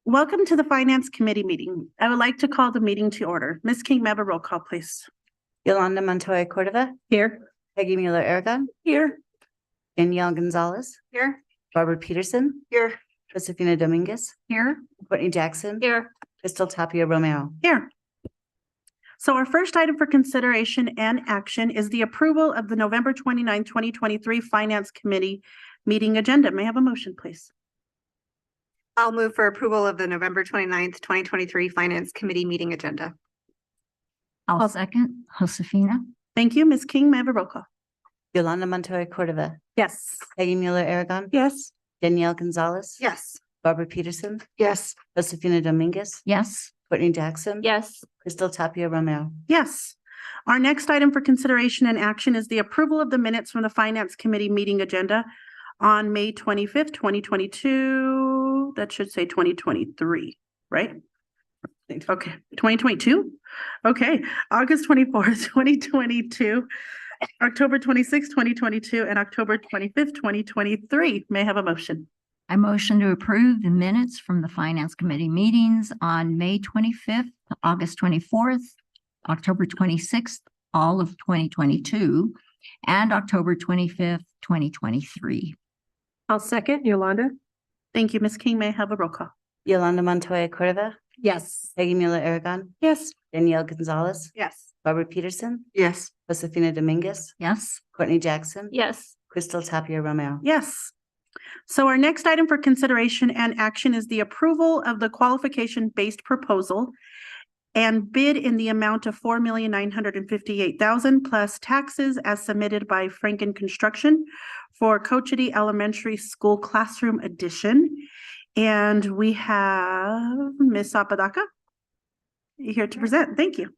Welcome to the Finance Committee meeting. I would like to call the meeting to order. Ms. King, may I have a roll call, please? Yolanda Montoya Cordova. Here. Peggy Mueller Aragon. Here. Danielle Gonzalez. Here. Barbara Peterson. Here. Josefina Dominguez. Here. Courtney Jackson. Here. Crystal Tapia Romero. Here. So our first item for consideration and action is the approval of the November 29, 2023 Finance Committee meeting agenda. May I have a motion, please? I'll move for approval of the November 29th, 2023 Finance Committee meeting agenda. I'll second. Josefina. Thank you. Ms. King, may I have a roll call? Yolanda Montoya Cordova. Yes. Peggy Mueller Aragon. Yes. Danielle Gonzalez. Yes. Barbara Peterson. Yes. Josefina Dominguez. Yes. Courtney Jackson. Yes. Crystal Tapia Romero. Yes. Our next item for consideration and action is the approval of the minutes from the Finance Committee meeting agenda on May 25th, 2022. That should say 2023, right? Okay, 2022? Okay, August 24th, 2022, October 26th, 2022, and October 25th, 2023. May I have a motion? I motion to approve the minutes from the Finance Committee meetings on May 25th, August 24th, October 26th, all of 2022, and October 25th, 2023. I'll second. Yolanda? Thank you, Ms. King. May I have a roll call? Yolanda Montoya Cordova. Yes. Peggy Mueller Aragon. Yes. Danielle Gonzalez. Yes. Barbara Peterson. Yes. Josefina Dominguez. Yes. Courtney Jackson. Yes. Crystal Tapia Romero. Yes. So our next item for consideration and action is the approval of the qualification-based proposal and bid in the amount of $4,958,000 plus taxes as submitted by Franken Construction for Cochiti Elementary School Classroom Addition. And we have Ms. Apodaca here to present. Thank you.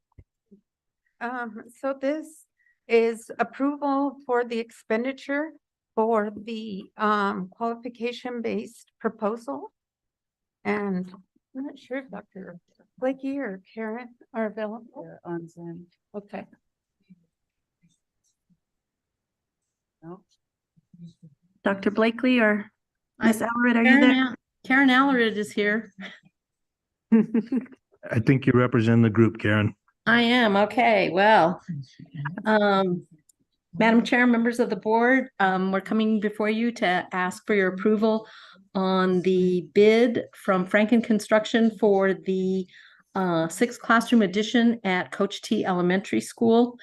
So this is approval for the expenditure for the qualification-based proposal. And I'm not sure if Dr. Blakey or Karen are available. They're on Zoom. Okay. No? Dr. Blakely or Ms. Allred, are you there? Karen Allred is here. I think you represent the group, Karen. I am. Okay. Well, Madam Chair, members of the board, we're coming before you to ask for your approval on the bid from Franken Construction for the 6th classroom addition at Cochiti Elementary School.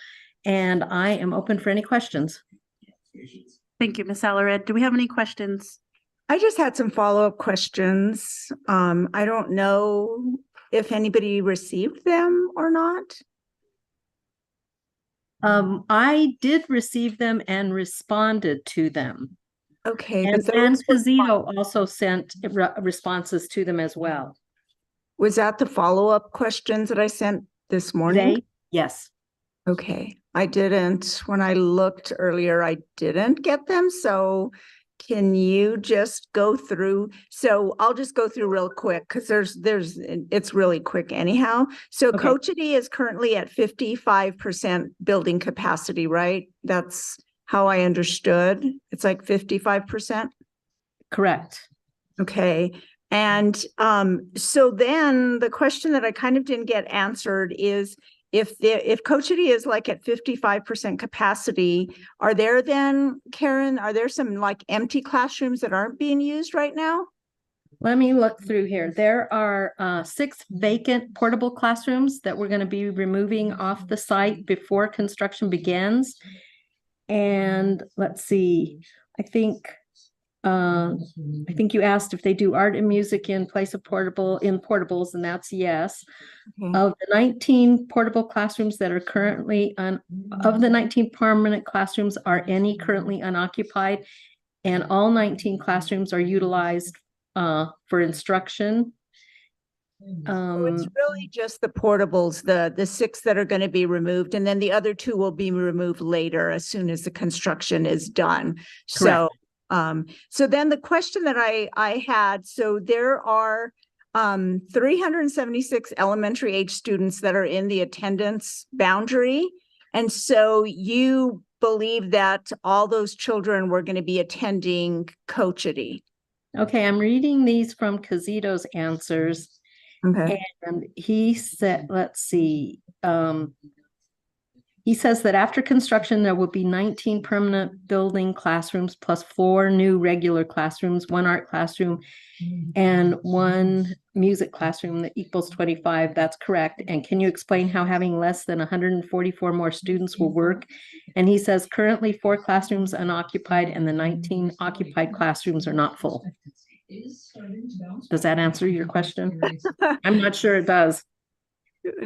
And I am open for any questions. Thank you, Ms. Allred. Do we have any questions? I just had some follow-up questions. I don't know if anybody received them or not. I did receive them and responded to them. Okay. And but Ann those were- Pizito also sent responses to them as well. Was that the follow-up questions that I sent this morning? Yes. Okay. I didn't, when I looked earlier, I didn't get them. So can you just go through? So I'll just go through real quick because it's really quick anyhow. So Okay. Cochiti is currently at 55% building capacity, right? That's how I understood. It's like 55%. Correct. Okay. And so then the question that I kind of didn't get answered is if Cochiti is like at 55% capacity, are there then, Karen, are there some like empty classrooms that aren't being used right now? Let me look through here. There are 6 vacant portable classrooms that we're going to be removing off the site before construction begins. And let's see, I think you asked if they do art and music in place of portables, and that's yes. Okay. Of the 19 portable classrooms that are currently of the 19 permanent classrooms, are any currently unoccupied? And all 19 classrooms are utilized for instruction. So it's really just the portables, the 6 that are going to be removed, and then the other 2 will be removed later as soon as the construction is done. Correct. So then the question that I had, so there are 376 elementary age students that are in the attendance boundary. And so you believe that all those children were going to be attending Cochiti? Okay, I'm reading these from Cazito's answers. Okay. And he said, let's see, he says that after construction, there will be 19 permanent building classrooms plus 4 new regular classrooms, 1 art classroom and 1 music classroom that equals 25. That's correct. And can you explain how having less than 144 more students will work? And he says currently 4 classrooms unoccupied and the 19 occupied classrooms are not full. Does that answer your question? I'm not sure it does.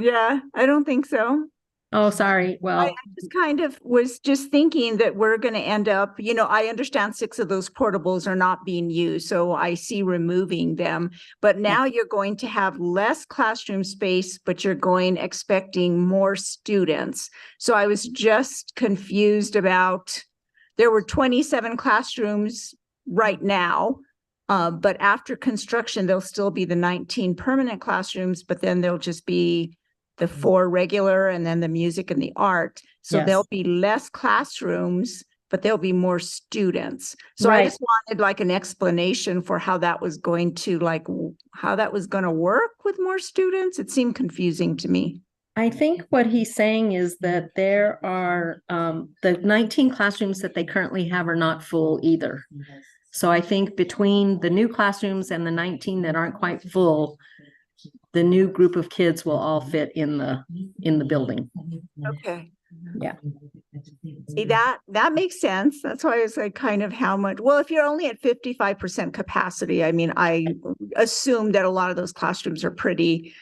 Yeah, I don't think so. Oh, sorry. I Well, just kind of was just thinking that we're going to end up, I understand 6 of those portables are not being used, so I see removing them. But now you're going to have less classroom space, but you're expecting more students. So I was just confused about, there were 27 classrooms right now. But after construction, there'll still be the 19 permanent classrooms, but then there'll just be the 4 regular and then the music and the art. So Yes. there'll be less classrooms, but there'll be more students. So I Right. just wanted like an explanation for how that was going to work with more students. It seemed confusing to me. I think what he's saying is that there are the 19 classrooms that they currently have are not full either. So I think between the new classrooms and the 19 that aren't quite full, the new group of kids will all fit in the building. Okay. Yeah. See, that makes sense. That's why I was like, kind of how much, well, if you're only at 55% capacity, I mean, I assume that a lot of those classrooms are pretty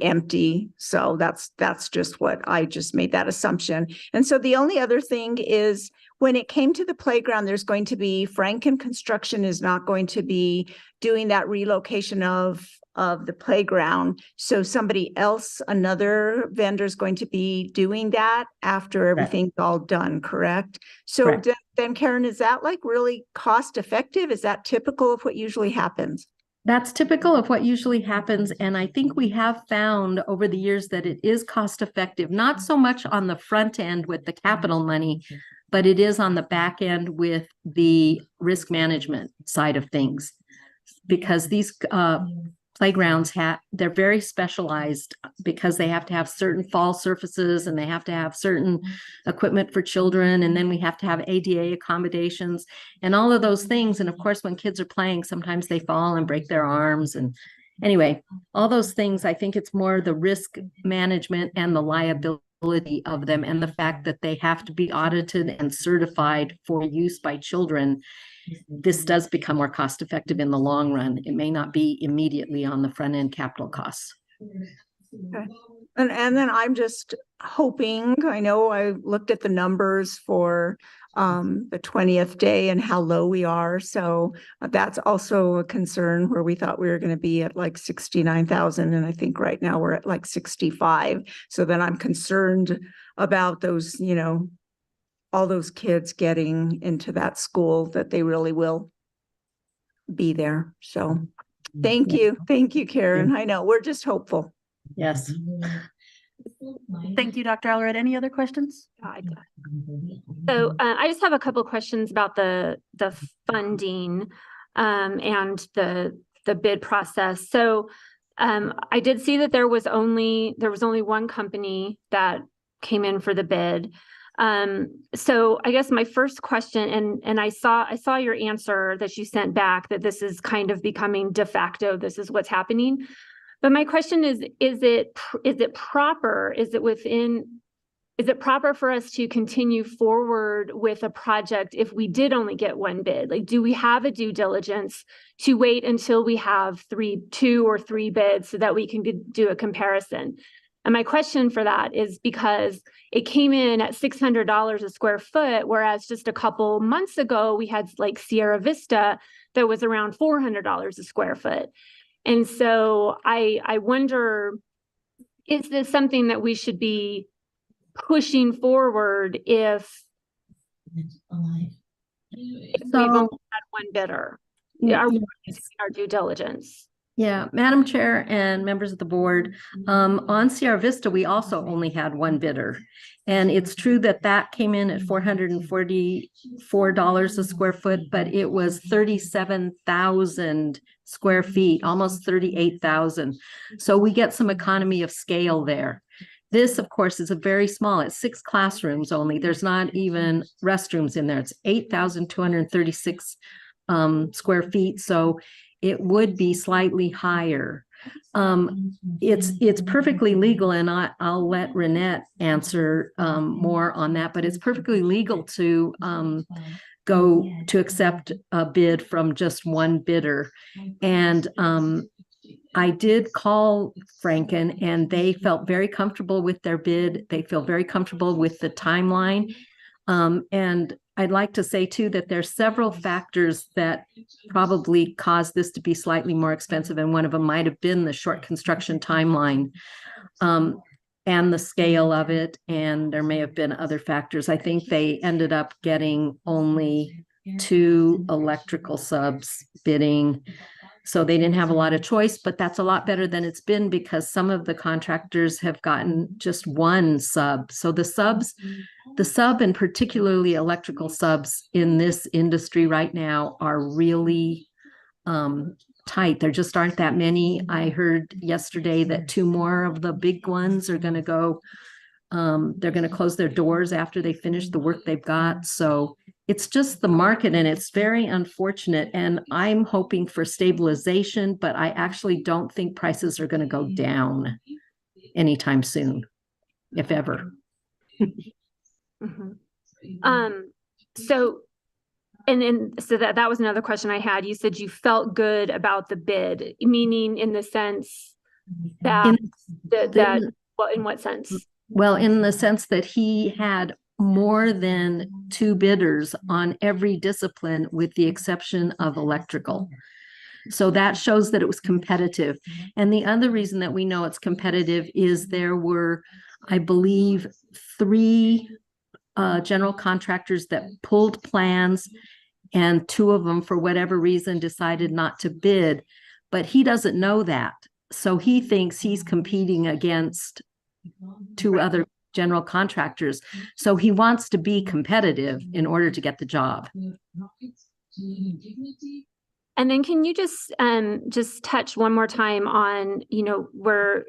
empty. So that's just what I just made that assumption. And so the only other thing is when it came to the playground, there's going to be Franken Construction is not going to be doing that relocation of the playground. So somebody else, another vendor is going to be doing that after everything's all done, correct? So Correct. then Karen, is that like really cost effective? Is that typical of what usually happens? That's typical of what usually happens. And I think we have found over the years that it is cost effective, not so much on the front end with the capital money, but it is on the back end with the risk management side of things. Because these playgrounds they're very specialized because they have to have certain fall surfaces and they have to have certain equipment for children. And then we have to have ADA accommodations and all of those things. And of course, when kids are playing, sometimes they fall and break their arms. And anyway, all those things, I think it's more the risk management and the liability of them and the fact that they have to be audited and certified for use by children. This does become more cost effective in the long run. It may not be immediately on the front end capital costs. Okay. And then I'm just hoping, I know I looked at the numbers for the 20th day and how low we are. So that's also a concern where we thought we were going to be at like 69,000. And I think right now we're at like 65. So then I'm concerned about those, all those kids getting into that school, that they really will be there. So thank you. Thank you, Karen. I know we're just hopeful. Yes. Thank you, Dr. Allred. Any other questions? So I just have a couple questions about the funding and the bid process. So I did see that there was only one company that came in for the bid. So I guess my first question, and I saw your answer that you sent back, that this is kind of becoming de facto, this is what's happening. But my question is it proper? Is it proper for us to continue forward with a project if we did only get one bid? Like, do we have a due diligence to wait until we have 2 or 3 bids so that we can do a comparison? And my question for that is because it came in at $600 a square foot, whereas just a couple months ago, we had like Sierra Vista that was around $400 a square foot. And so I wonder, is this something that we should be pushing forward if we've only had one bidder? Are we doing our due diligence? Yeah, Madam Chair and members of the board, on Sierra Vista, we also only had one bidder. And it's true that that came in at $444 a square foot, but it was 37,000 square feet, almost 38,000. So we get some economy of scale there. This, of course, is a very small, it's 6 classrooms only. There's not even restrooms in there. It's 8,236 square feet. So it would be slightly higher. It's perfectly legal, and I'll let Renette answer more on that, but it's perfectly legal to go to accept a bid from just one bidder. And I did call Franken, and they felt very comfortable with their bid. They feel very comfortable with the timeline. And I'd like to say too that there's several factors that probably caused this to be slightly more expensive, and one of them might have been the short construction timeline, and the scale of it, and there may have been other factors. I think they ended up getting only 2 electrical subs bidding, so they didn't have a lot of choice, but that's a lot better than it's been, because some of the contractors have gotten just 1 sub. So the sub and particularly electrical subs in this industry right now are really tight. There just aren't that many. I heard yesterday that 2 more of the big ones are going to go, they're going to close their doors after they finish the work they've got. So it's just the market, and it's very unfortunate. And I'm hoping for stabilization, but I actually don't think prices are going to go down anytime soon, if ever. Mhm. So, so that was another question I had. You said you felt good about the bid, meaning in the sense that, well, in what sense? Well, in the sense that he had more than 2 bidders on every discipline with the exception of electrical. So that shows that it was competitive. And the other reason that we know it's competitive is there were, I believe, 3 general contractors that pulled plans, and 2 of them, for whatever reason, decided not to bid. But he doesn't know that. So he thinks he's competing against 2 other general contractors. So he wants to be competitive in order to get the job. And then can you just touch one more time on, where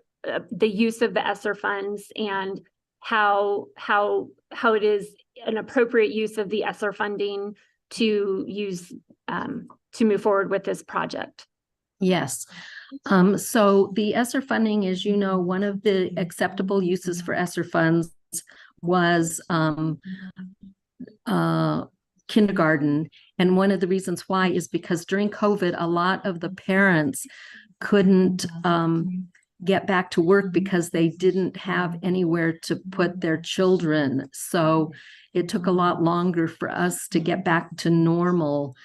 the use of the ESSER funds, and how it is an appropriate use of the ESSER funding to use to move forward with this project? Yes. So the ESSER funding, as you know, one of the acceptable uses for ESSER funds was kindergarten. And one of the reasons why is because during COVID, a lot of the parents couldn't get back to work because they didn't have anywhere to put their children. So it took a lot longer for us to get back to normal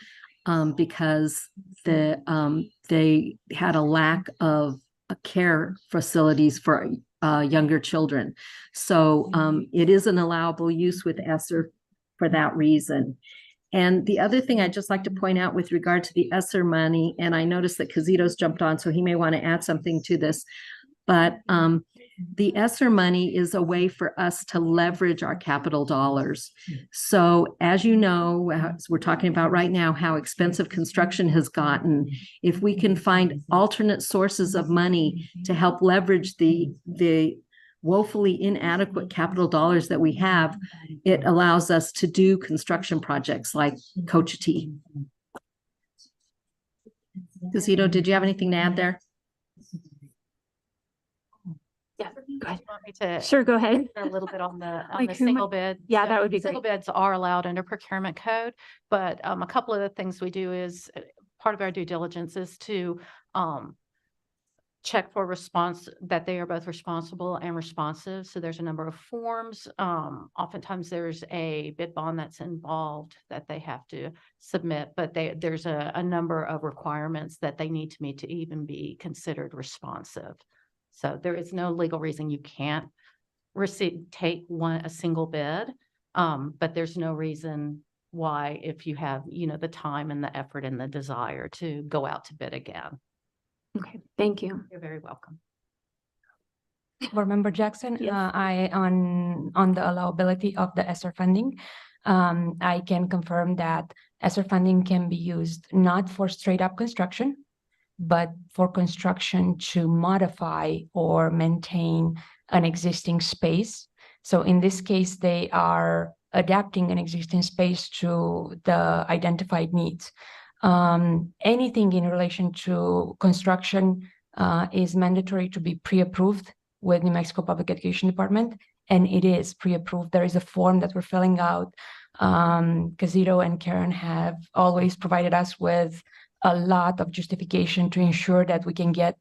because they had a lack of care facilities for younger children. So it is an allowable use with ESSER for that reason. And the other thing I'd just like to point out with regard to the ESSER money, and I noticed that Cazito's jumped on, so he may want to add something to this, but the ESSER money is a way for us to leverage our capital dollars. So as you know, as we're talking about right now, how expensive construction has gotten. If we can find alternate sources of money to help leverage the woefully inadequate capital dollars that we have, it allows us to do construction projects like Cochiti. Cazito, did you have anything to add there? Yeah, go ahead. Want me to Sure, go ahead. a little bit on the Like who single bid? Yeah, So that would be single great. bids are allowed under procurement code, but a couple of the things we do is part of our due diligence is to check for response, that they are both responsible and responsive. So there's a number of forms. Oftentimes there's a bid bond that's involved that they have to submit, but there's a number of requirements that they need to meet to even be considered responsive. So there is no legal reason you can't take a single bid, but there's no reason why, if you have, the time and the effort and the desire to go out to bid again. Okay, thank you. You're very welcome. Board Member Jackson, Yes. on the allowability of the ESSER funding, I can confirm that ESSER funding can be used not for straight up construction, but for construction to modify or maintain an existing space. So in this case, they are adapting an existing space to the identified needs. Anything in relation to construction is mandatory to be pre-approved with New Mexico Public Education Department, and it is pre-approved. There is a form that we're filling out. Casito and Karen have always provided us with a lot of justification to ensure that we can get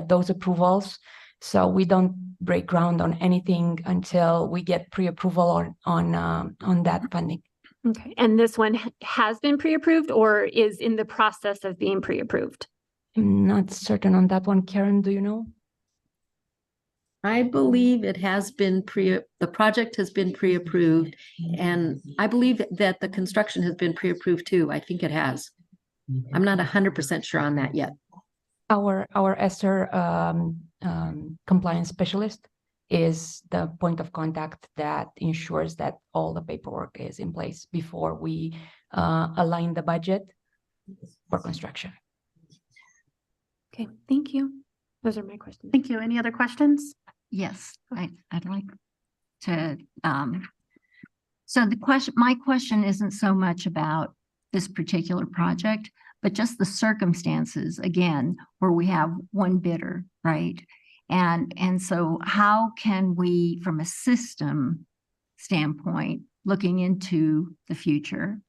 those approvals. So we don't break ground on anything until we get pre-approval on that funding. Okay, and this one has been pre-approved or is in the process of being pre-approved? I'm not certain on that one. Karen, do you know? I believe it has been the project has been pre-approved, and I believe that the construction has been pre-approved too. I think it has. I'm not 100% sure on that yet. Our ESSER compliance specialist is the point of contact that ensures that all the paperwork is in place before we align the budget for construction. Okay, thank you. Those are my questions. Thank you. Any other questions? Yes, I'd like to, so my question isn't so much about this particular project, but just the circumstances, again, where we have one bidder, right? And so how can we, from a system standpoint, looking into the future,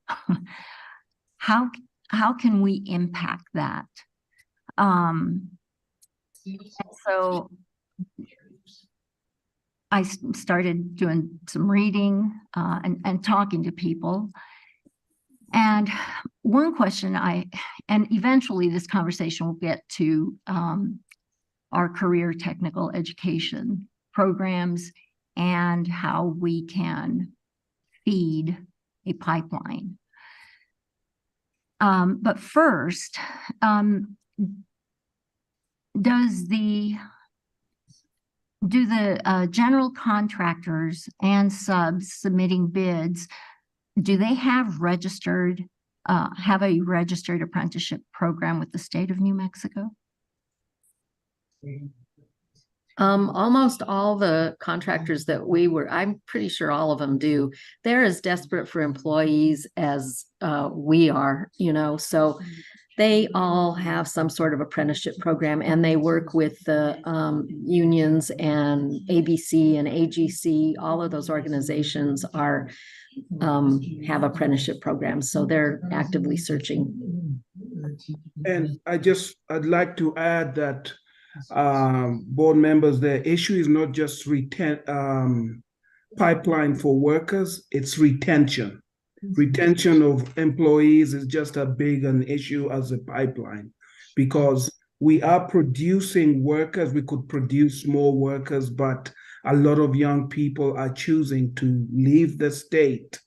how can we impact that? So I started doing some reading and talking to people. And one question and eventually this conversation will get to our career technical education programs and how we can feed a pipeline. But first, do the general contractors and subs submitting bids, do they have a registered apprenticeship program with the state of New Mexico? Almost all the contractors that I'm pretty sure all of them do. They're as desperate for employees as we are, so they all have some sort of apprenticeship program, and they work with the unions and ABC and AGC. All of those organizations have apprenticeship programs, so they're actively searching. And I'd like to add that board members, the issue is not just pipeline for workers, it's retention. Retention of employees is just as big an issue as a pipeline, because we are producing workers. We could produce more workers, but a lot of young people are choosing to leave the state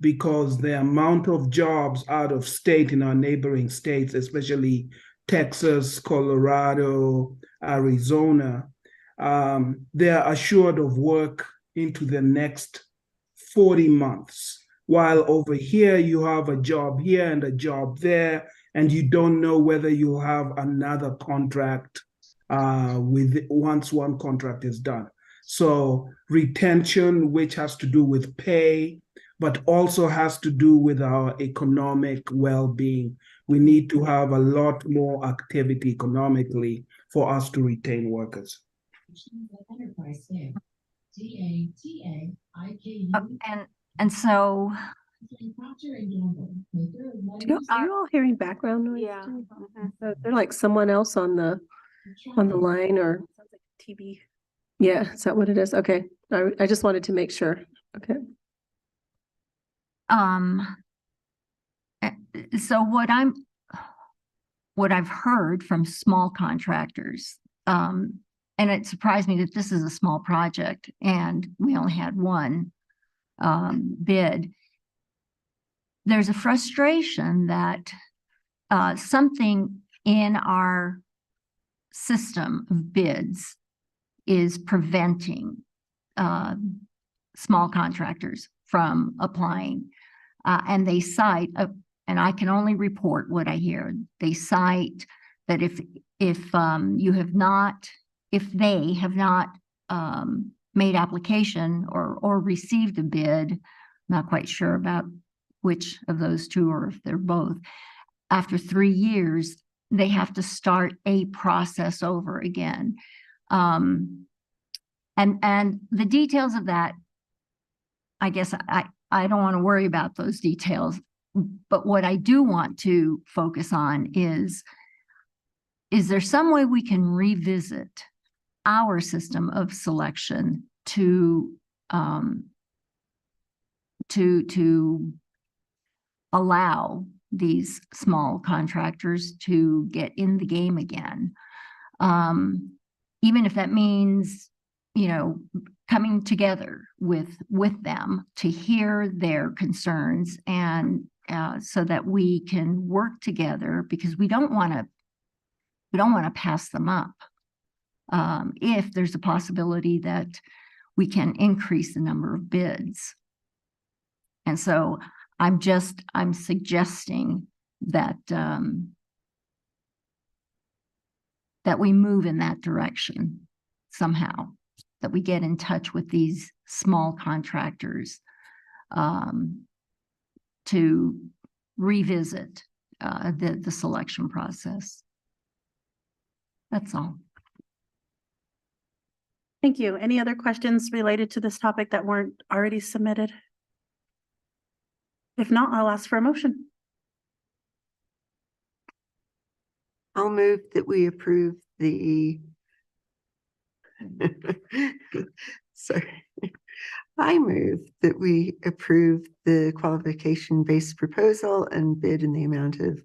because the amount of jobs out of state in our neighboring states, especially Texas, Colorado, Arizona, they are assured of work into the next 40 months. While over here, you have a job here and a job there, and you don't know whether you'll have another contract once one contract is done. So retention, which has to do with pay, but also has to do with our economic well-being. We need to have a lot more activity economically for us to retain workers. And so are you all hearing background noise? Yeah. They're like someone else on the line, or Sounds like TV. yeah, is that what it is? Okay. I just wanted to make sure. Okay. So what I've heard from small contractors, and it surprised me that this is a small project and we only had one bid. There's a frustration that something in our system of bids is preventing small contractors from applying. And they cite, and I can only report what I hear. They cite that if they have not made application or received a bid, not quite sure about which of those two or if they're both, after 3 years, they have to start a process over again. And the details of that, I guess I don't want to worry about those details, but what I do want to focus on is there some way we can revisit our system of selection to allow these small contractors to get in the game again? Even if that means, coming together with them to hear their concerns and so that we can work together, because we don't want to pass them up. If there's a possibility that we can increase the number of bids. And so I'm suggesting that that we move in that direction somehow, that we get in touch with these small contractors to revisit the selection process. That's all. Thank you. Any other questions related to this topic that weren't already submitted? If not, I'll ask for a motion. I'll move that we approve the sorry. I move that we approve the qualification-based proposal and bid in the amount of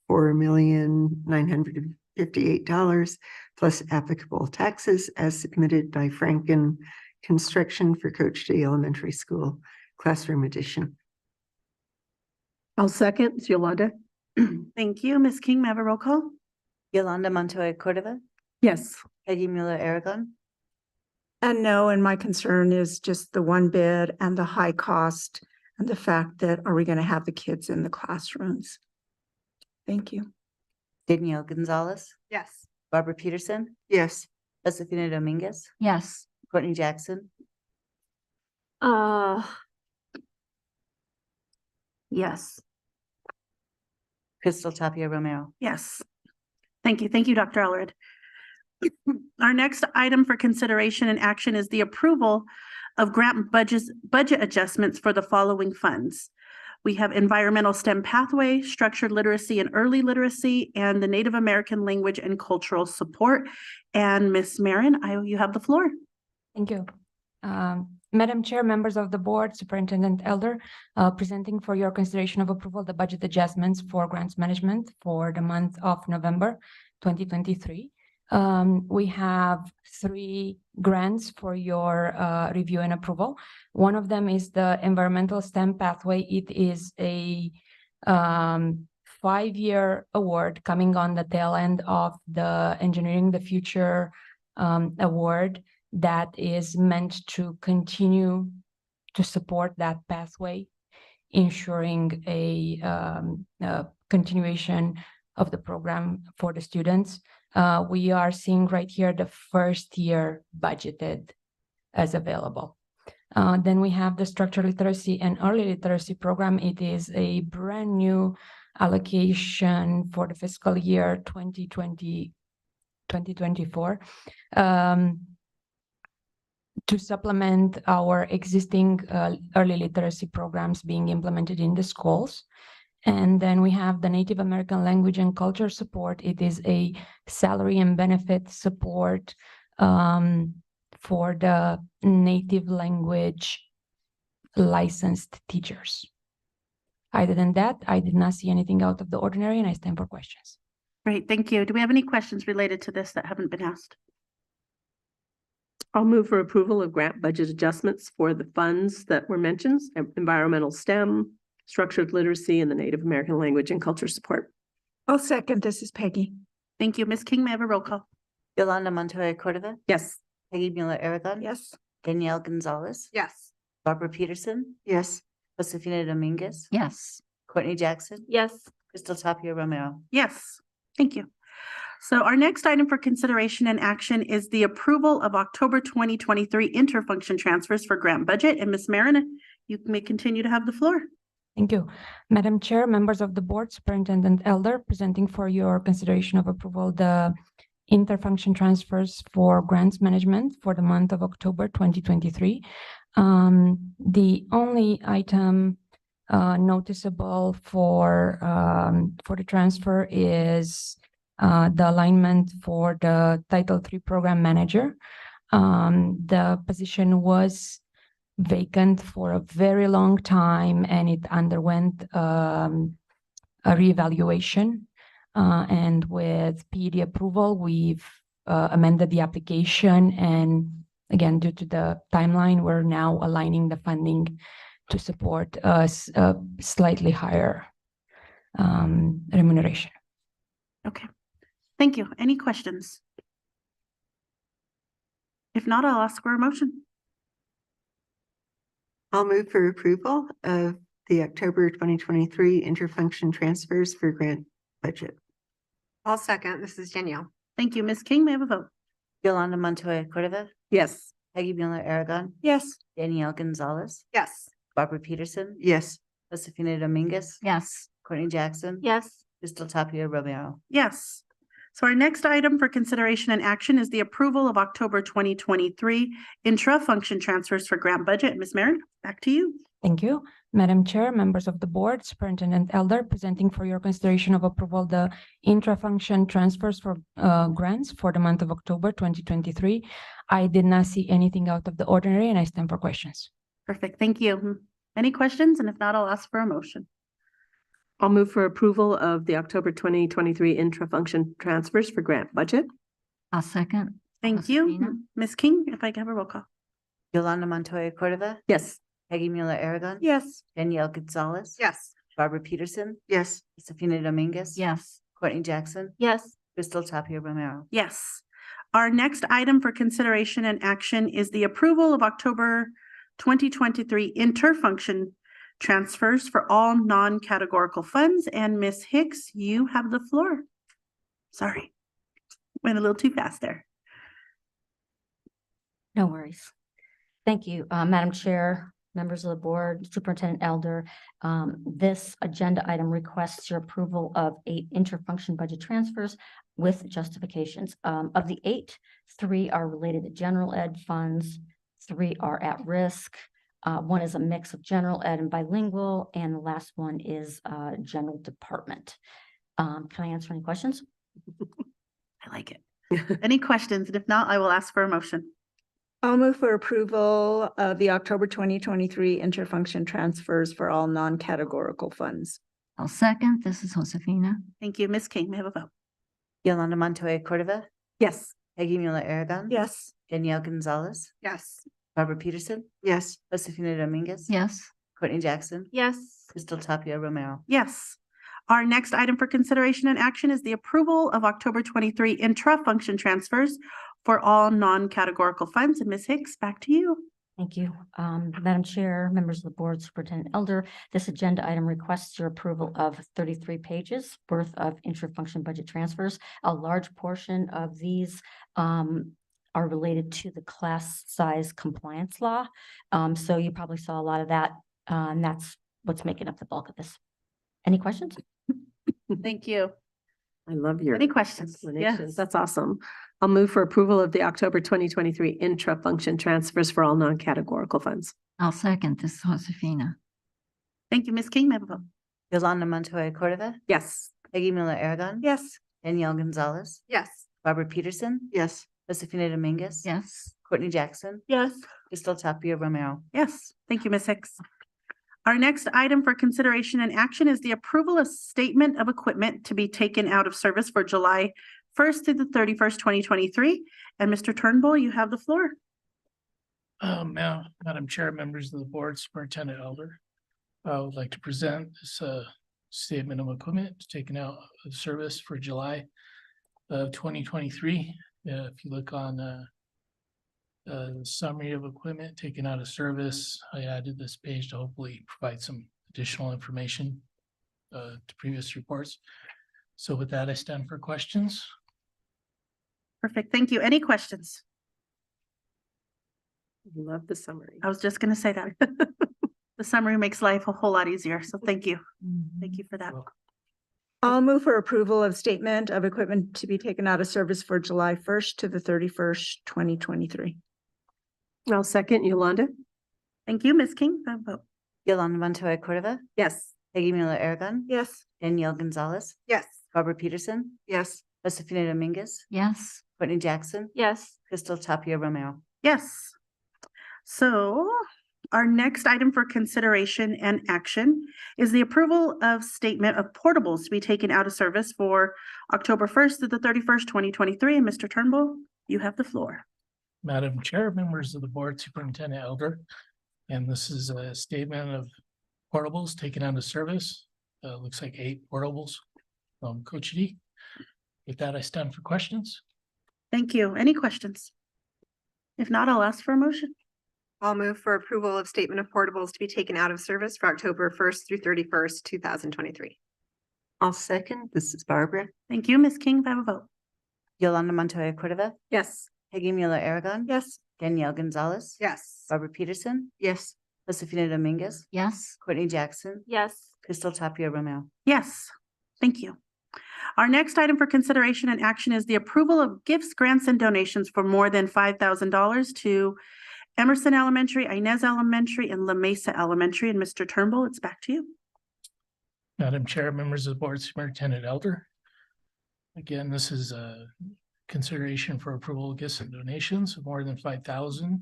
$4,958 plus applicable taxes as submitted by Franken Construction for Coach Day Elementary School Classroom Edition. I'll second. It's Yolanda. Thank you. Ms. King, may I have a roll call? Yolanda Montoya Cordova, Yes. Peggy Mueller Aragon, And no, and my concern is just the one bid and the high cost and the fact that are we going to have the kids in the classrooms? Thank you. Danielle Gonzalez, Yes. Barbara Peterson, Yes. Josefina Dominguez, Yes. Courtney Jackson, Yes. Crystal Tapia Romero. Yes. Thank you. Thank you, Dr. Allred. Our next item for consideration and action is the approval of grant budget adjustments for the following funds. We have environmental STEM pathway, structured literacy and early literacy, and the Native American language and cultural support. And Ms. Marin, you have the floor. Thank you. Madam Chair, members of the board, Superintendent Elder, presenting for your consideration of approval the budget adjustments for grants management for the month of November 2023. We have 3 grants for your review and approval. One of them is the environmental STEM pathway. It is a 5-year award coming on the tail end of the Engineering the Future award that is meant to continue to support that pathway, ensuring a continuation of the program for the students. We are seeing right here the first year budgeted as available. Then we have the structural literacy and early literacy program. It is a brand new allocation for the fiscal year 2024 to supplement our existing early literacy programs being implemented in the schools. And then we have the Native American language and culture support. It is a salary and benefit support for the native language licensed teachers. Other than that, I did not see anything out of the ordinary, and I stand for questions. Great, thank you. Do we have any questions related to this that haven't been asked? I'll move for approval of grant budget adjustments for the funds that were mentioned, environmental STEM, structured literacy, and the Native American language and culture support. I'll second. This is Peggy. Thank you. Ms. King, may I have a roll call? Yolanda Montoya Cordova, Yes. Peggy Mueller Aragon. Yes. Danielle Gonzalez, Yes. Barbara Peterson, Yes. Josefina Dominguez, Yes. Courtney Jackson, Yes. Crystal Tapia Romero. Yes, thank you. So our next item for consideration and action is the approval of October 2023 interfunction transfers for grant budget. And Ms. Marin, you may continue to have the floor. Thank you. Madam Chair, members of the board, Superintendent Elder, presenting for your consideration of approval the interfunction transfers for grants management for the month of October 2023. The only item noticeable for the transfer is the alignment for the Title III program manager. The position was vacant for a very long time and it underwent a reevaluation. And with PD approval, we've amended the application. And again, due to the timeline, we're now aligning the funding to support a slightly higher remuneration. Okay, thank you. Any questions? If not, I'll ask for a motion. I'll move for approval of the October 2023 interfunction transfers for grant budget. I'll second. This is Danielle. Thank you. Ms. King, may I have a vote? Yolanda Montoya Cordova, Yes. Peggy Mueller Aragon, Yes. Danielle Gonzalez, Yes. Barbara Peterson, Yes. Josefina Dominguez, Yes. Courtney Jackson. Yes. Crystal Tapia Romero. Yes. So our next item for consideration and action is the approval of October 2023 intra-function transfers for grant budget. Ms. Marin, back to you. Thank you. Madam Chair, members of the board, Superintendent Elder, presenting for your consideration of approval the intra-function transfers for grants for the month of October 2023. I did not see anything out of the ordinary and I stand for questions. Perfect. Thank you. Any questions? And if not, I'll ask for a motion. I'll move for approval of the October 2023 intra-function transfers for grant budget. I'll second. Thank Josefina. you. Ms. King, if I can have a roll call. Yolanda Montoya Cordova, Yes. Peggy Mueller Aragon. Yes. Danielle Gonzalez. Yes. Barbara Peterson, Yes. Josefina Dominguez. Yes. Courtney Jackson, Yes. Crystal Tapia Romero. Yes. Our next item for consideration and action is the approval of October 2023 interfunction transfers for all non-categorical funds. And Ms. Hicks, you have the floor. Sorry, went a little too fast there. No worries. Thank you, Madam Chair, members of the board, Superintendent Elder. This agenda item requests your approval of 8 interfunction budget transfers with justifications. Of the 8, 3 are related to general ed funds, 3 are at risk. 1 is a mix of general ed and bilingual, and the last one is general department. Can I answer any questions? I like it. Any questions? And if not, I will ask for a motion. I'll move for approval of the October 2023 interfunction transfers for all non-categorical funds. I'll second. This is Josefina. Thank you. Ms. King, may I have a vote? Yolanda Montoya Cordova, Yes. Peggy Mueller Aragon. Yes. Danielle Gonzalez, Yes. Barbara Peterson, Yes. Josefina Dominguez. Yes. Courtney Jackson, Yes. Crystal Tapia Romero. Yes. Our next item for consideration and action is the approval of October 23 intra-function transfers for all non-categorical funds. And Ms. Hicks, back to you. Thank you. Madam Chair, members of the board, Superintendent Elder, this agenda item requests your approval of 33 pages worth of intra-function budget transfers. A large portion of these are related to the class size compliance law. So you probably saw a lot of that, and that's what's making up the bulk of this. Any questions? Thank you. I love your Any questions? explanations. Yes. That's awesome. I'll move for approval of the October 2023 intra-function transfers for all non-categorical funds. I'll second. This is Josefina. Thank you. Ms. King, may I have a vote? Yolanda Montoya Cordova, Yes. Peggy Mueller Aragon. Yes. Danielle Gonzalez, Yes. Barbara Peterson, Yes. Josefina Dominguez. Yes. Courtney Jackson, Yes. Crystal Tapia Romero. Yes. Thank you, Ms. Hicks. Our next item for consideration and action is the approval of statement of equipment to be taken out of service for July 1st through the 31st, 2023. And Mr. Turnbull, you have the floor. Madam Chair, members of the board, Superintendent Elder, I would like to present this statement of equipment taken out of service for July of 2023. If you look on summary of equipment taken out of service, I added this page to hopefully provide some additional information to previous reports. So with that, I stand for questions. Perfect. Thank you. Any questions? Love the summary. I was just gonna say that. The summary makes life a whole lot easier, so thank you. Thank you for that. I'll move for approval of statement of equipment to be taken out of service for July 1st to the 31st, 2023. I'll second Yolanda. Thank you, Ms. King. Vote. Yolanda Montoya Cordova, Yes. Peggy Mueller Aragon, Yes. Danielle Gonzalez, Yes. Barbara Peterson, Yes. Josefina Dominguez, Yes. Courtney Jackson, Yes. Crystal Tapia Romero. Yes. So our next item for consideration and action is the approval of statement of portables to be taken out of service for October 1st to the 31st, 2023. And Mr. Turnbull, you have the floor. Madam Chair, members of the board, Superintendent Elder, and this is a statement of portables taken out of service. Looks like 8 portables from Cochiti. With that, I stand for questions. Thank you. Any questions? If not, I'll ask for a motion. I'll move for approval of statement of portables to be taken out of service for October 1st through 31st, 2023. I'll second. This is Barbara. Thank you, Ms. King. May I have a vote? Yolanda Montoya Cordova, Yes. Peggy Mueller Aragon, Yes. Danielle Gonzalez, Yes. Barbara Peterson, Yes. Josefina Dominguez, Yes. Courtney Jackson, Yes. Crystal Tapia Romero. Yes. Thank you. Our next item for consideration and action is the approval of gifts, grants, and donations for more than $5,000 to Emerson Elementary, Inez Elementary, and La Mesa Elementary. And Mr. Turnbull, it's back to you. Madam Chair, members of the board, Superintendent Elder. Again, this is a consideration for approval of gifts and donations of more than 5,000.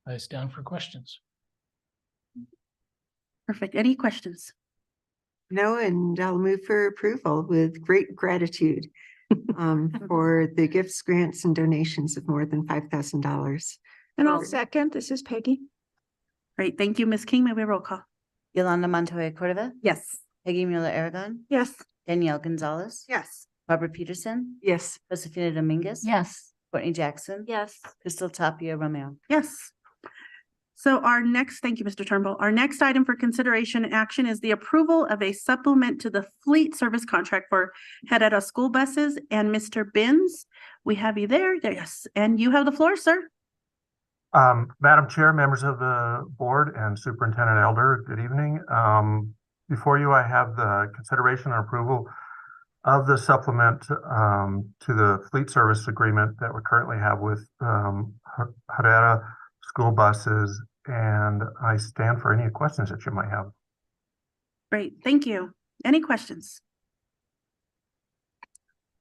I stand for questions. Perfect. Any questions? No, and I'll move for approval with great gratitude for the gifts, grants, and donations of more than $5,000. And I'll second. This is Peggy. Great. Thank you, Ms. King. May we have a roll call? Yolanda Montoya Cordova, Yes. Peggy Mueller Aragon, Yes. Danielle Gonzalez, Yes. Barbara Peterson, Yes. Josefina Dominguez, Yes. Courtney Jackson, Yes. Crystal Tapia Romero. Yes. So our next, thank you, Mr. Turnbull. Our next item for consideration and action is the approval of a supplement to the fleet service contract for Herrera school buses. And Mr. Binns, we have you there. Yes. And you have the floor, sir. Madam Chair, members of the board and Superintendent Elder, good evening. Before you, I have the consideration and approval of the supplement to the fleet service agreement that we currently have with Herrera school buses, and I stand for any questions that you might have. Great. Thank you. Any questions?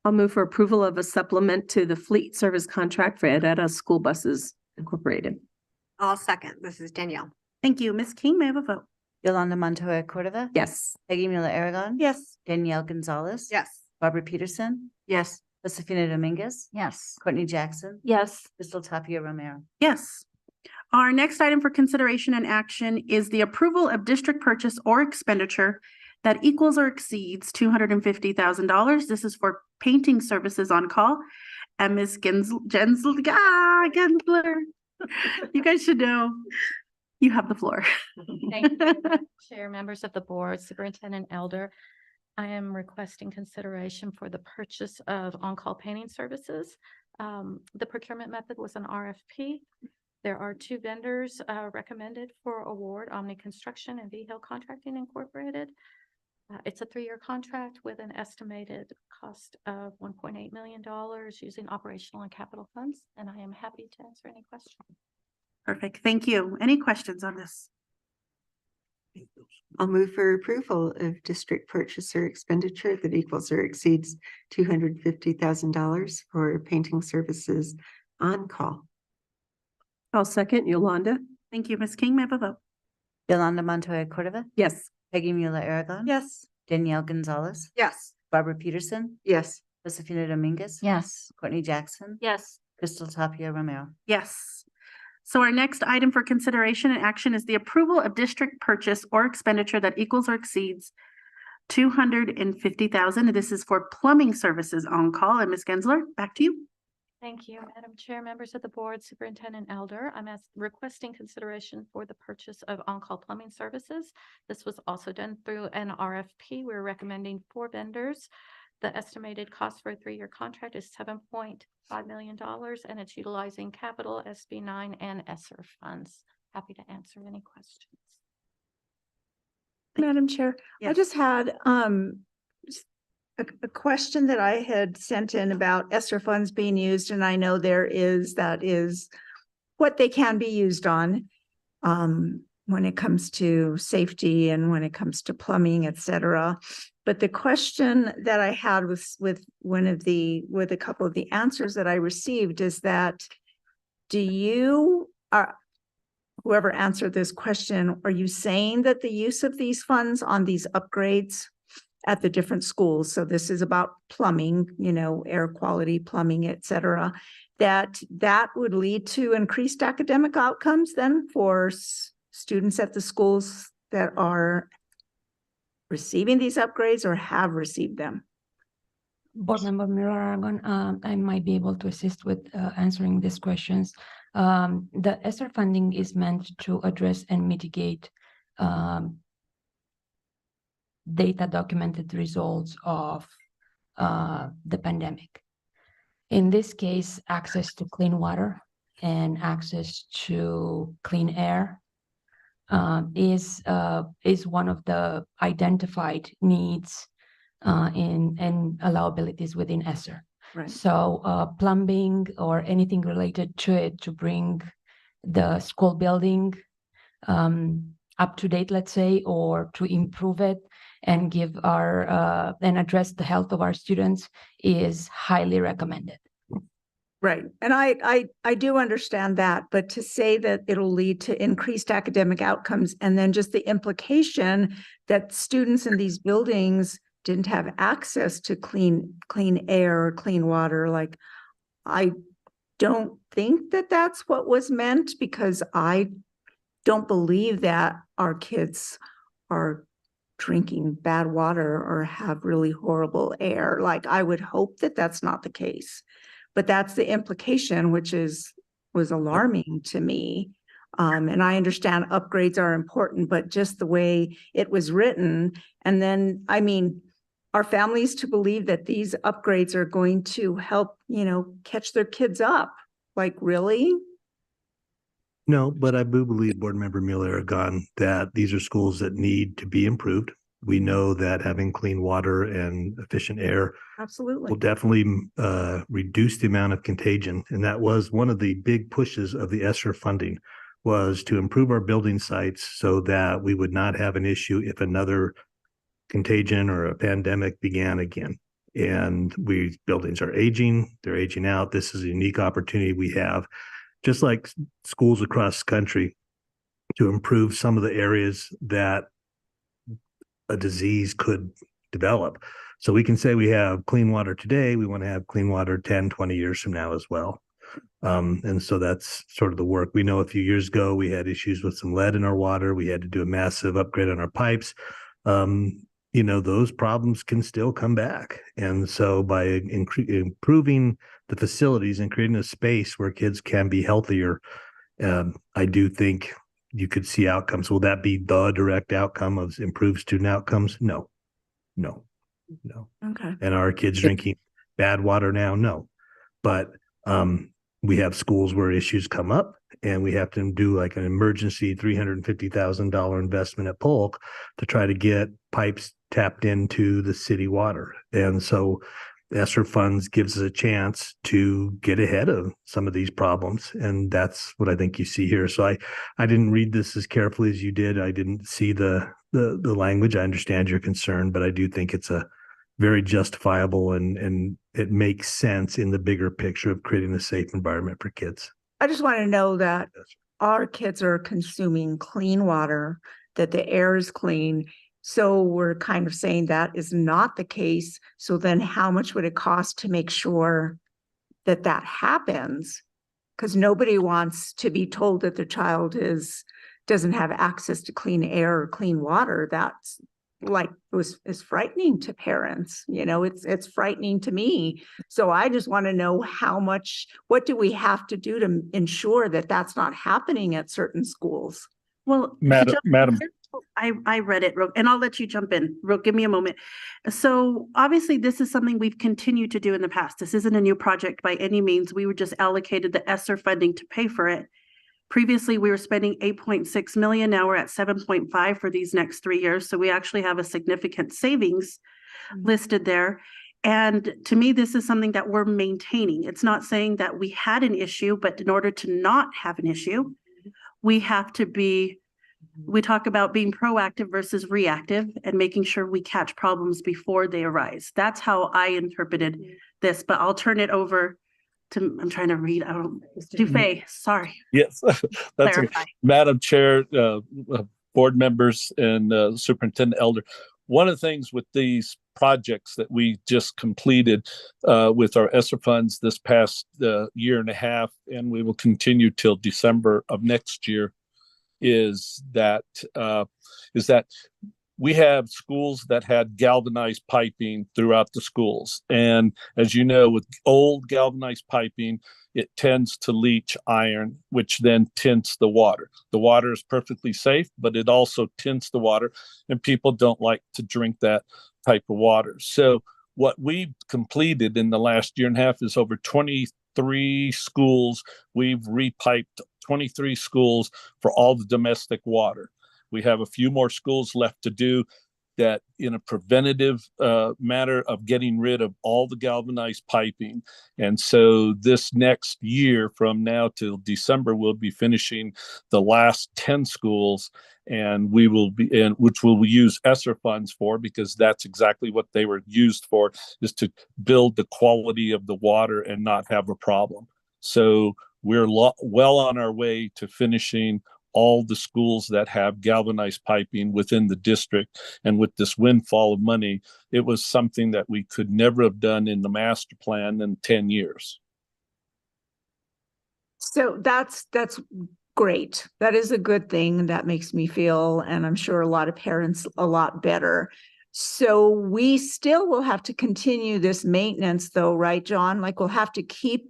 I'll move for approval of a supplement to the fleet service contract for Herrera School Buses Incorporated. I'll second. This is Danielle. Thank you. Ms. King, may I have a vote? Yolanda Montoya Cordova, Yes. Peggy Mueller Aragon, Yes. Danielle Gonzalez, Yes. Barbara Peterson, Yes. Josefina Dominguez, Yes. Courtney Jackson, Yes. Crystal Tapia Romero. Yes. Our next item for consideration and action is the approval of district purchase or expenditure that equals or exceeds $250,000. This is for painting services on call. And Ms. Gensler, you guys should know. You have the floor. Thank you, Chair, members of the board, Superintendent Elder. I am requesting consideration for the purchase of on-call painting services. The procurement method was an RFP. There are 2 vendors recommended for award, Omni Construction and V Hill Contracting Incorporated. It's a 3-year contract with an estimated cost of $1.8 million using operational and capital funds, and I am happy to answer any questions. Perfect. Thank you. Any questions on this? I'll move for approval of district purchaser expenditure that equals or exceeds $250,000 for painting services on call. I'll second Yolanda. Thank you, Ms. King. May I have a vote? Yolanda Montoya Cordova, Yes. Peggy Mueller Aragon, Yes. Danielle Gonzalez, Yes. Barbara Peterson, Yes. Josefina Dominguez, Yes. Courtney Jackson, Yes. Crystal Tapia Romero. Yes. So our next item for consideration and action is the approval of district purchase or expenditure that equals or exceeds $250,000. This is for plumbing services on call. And Ms. Gensler, back to you. Thank you, Madam Chair, members of the board, Superintendent Elder. I'm requesting consideration for the purchase of on-call plumbing services. This was also done through an RFP. We're recommending 4 vendors. The estimated cost for a 3-year contract is $7.5 million, and it's utilizing capital SB9 and ESSER funds. Happy to answer any questions. Madam Chair, I Yes. just had a question that I had sent in about ESSER funds being used, and I know that is what they can be used on when it comes to safety and when it comes to plumbing, et cetera. But the question that I had with a couple of the answers that I received is that whoever answered this question, are you saying that the use of these funds on these upgrades at the different schools, so this is about plumbing, air quality, plumbing, et cetera, that would lead to increased academic outcomes then for students at the schools that are receiving these upgrades or have received them? Board Member Miller-Aragon, I might be able to assist with answering these questions. The ESSER funding is meant to address and mitigate data documented results of the pandemic. In this case, access to clean water and access to clean air is one of the identified needs and allowabilities within ESSER. Right. So plumbing or anything related to it to bring the school building up to date, let's say, or to improve it and give and address the health of our students is highly recommended. Right. And I do understand that, but to say that it'll lead to increased academic outcomes and then just the implication that students in these buildings didn't have access to clean air or clean water, like, I don't think that that's what was meant, because I don't believe that our kids are drinking bad water or have really horrible air. Like, I would hope that that's not the case, but that's the implication, which was alarming to me. And I understand upgrades are important, but just the way it was written, and then, are families to believe that these upgrades are going to help, catch their kids up? Like, really? No, but I do believe, Board Member Miller-Aragon, that these are schools that need to be improved. We know that having clean water and efficient air Absolutely will definitely reduce the amount of contagion. And that was one of the big pushes of the ESSER funding, was to improve our building sites so that we would not have an issue if another contagion or a pandemic began again. And buildings are aging, they're aging out. This is a unique opportunity we have, just like schools across the country, to improve some of the areas that a disease could develop. So we can say we have clean water today, we want to have clean water 10, 20 years from now as well. And so that's sort of the work. We know a few years ago, we had issues with some lead in our water. We had to do a massive upgrade on our pipes. Those problems can still come back. And so by improving the facilities and creating a space where kids can be healthier, I do think you could see outcomes. Will that be the direct outcome of improved student outcomes? No. Okay. And are kids drinking bad water now? No. But we have schools where issues come up, and we have to do like an emergency $350,000 investment at Polk to try to get pipes tapped into the city water. And so ESSER funds gives us a chance to get ahead of some of these problems. And that's what I think you see here. So I didn't read this as carefully as you did. I didn't see the language. I understand your concern, but I do think it's a very justifiable and it makes sense in the bigger picture of creating a safe environment for kids. I just want to know that our kids are consuming clean water, that the air is clean. So we're kind of saying that is not the case. So then how much would it cost to make sure that that happens? Because nobody wants to be told that their child doesn't have access to clean air or clean water. like is frightening to parents. You know, it's frightening to me. So I just want to know what do we have to do to ensure that that's not happening at certain schools? Well, Madam. I read it, and I'll let you jump in. Give me a moment. So obviously this is something we've continued to do in the past. This isn't a new project by any means. We were just allocated the ESSER funding to pay for it. Previously, we were spending 8.6 million. Now we're at 7.5 for these next 3 years. So we actually have a significant savings listed there. And to me, this is something that we're maintaining. It's not saying that we had an issue, but in order to not have an issue, we have to we talk about being proactive versus reactive and making sure we catch problems before they arise. That's how I interpreted this, but I'll turn it over to, I'm trying to read, Dufay, sorry. Yes, that's okay. Madam Chair, board members, and Superintendent Elder. One of the things with these projects that we just completed with our ESSER funds this past year and a half, and we will continue till December of next year, is that we have schools that had galvanized piping throughout the schools. And as you know, with old galvanized piping, it tends to leach iron, which then tints the water. The water is perfectly safe, but it also tints the water, and people don't like to drink that type of water. So what we've completed in the last year and a half is over 23 schools. We've repiped 23 schools for all the domestic water. We have a few more schools left to do that in a preventative matter of getting rid of all the galvanized piping. And so this next year, from now till December, we'll be finishing the last 10 schools, and we will be in, which we'll use ESSER funds for, because that's exactly what they were used for, is to build the quality of the water and not have a problem. So we're well on our way to finishing all the schools that have galvanized piping within the district. And with this windfall of money, it was something that we could never have done in the master plan in 10 years. So that's great. That is a good thing. That makes me feel, and I'm sure a lot of parents, a lot better. So we still will have to continue this maintenance though, right, John? Like we'll have to keep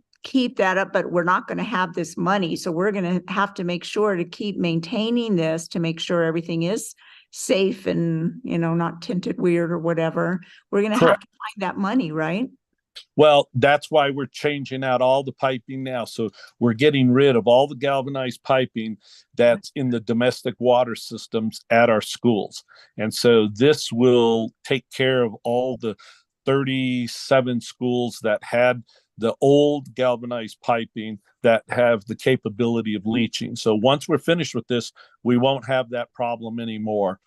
that up, but we're not going to have this money. So we're going to have to make sure to keep maintaining this to make sure everything is safe and, you know, not tinted weird or whatever. We're going to have to find that money, right? Well, that's why we're changing out all the piping now. So we're getting rid of all the galvanized piping that's in the domestic water systems at our schools. And so this will take care of all the 37 schools that had the old galvanized piping that have the capability of leaching. So once we're finished with this, we won't have that problem anymore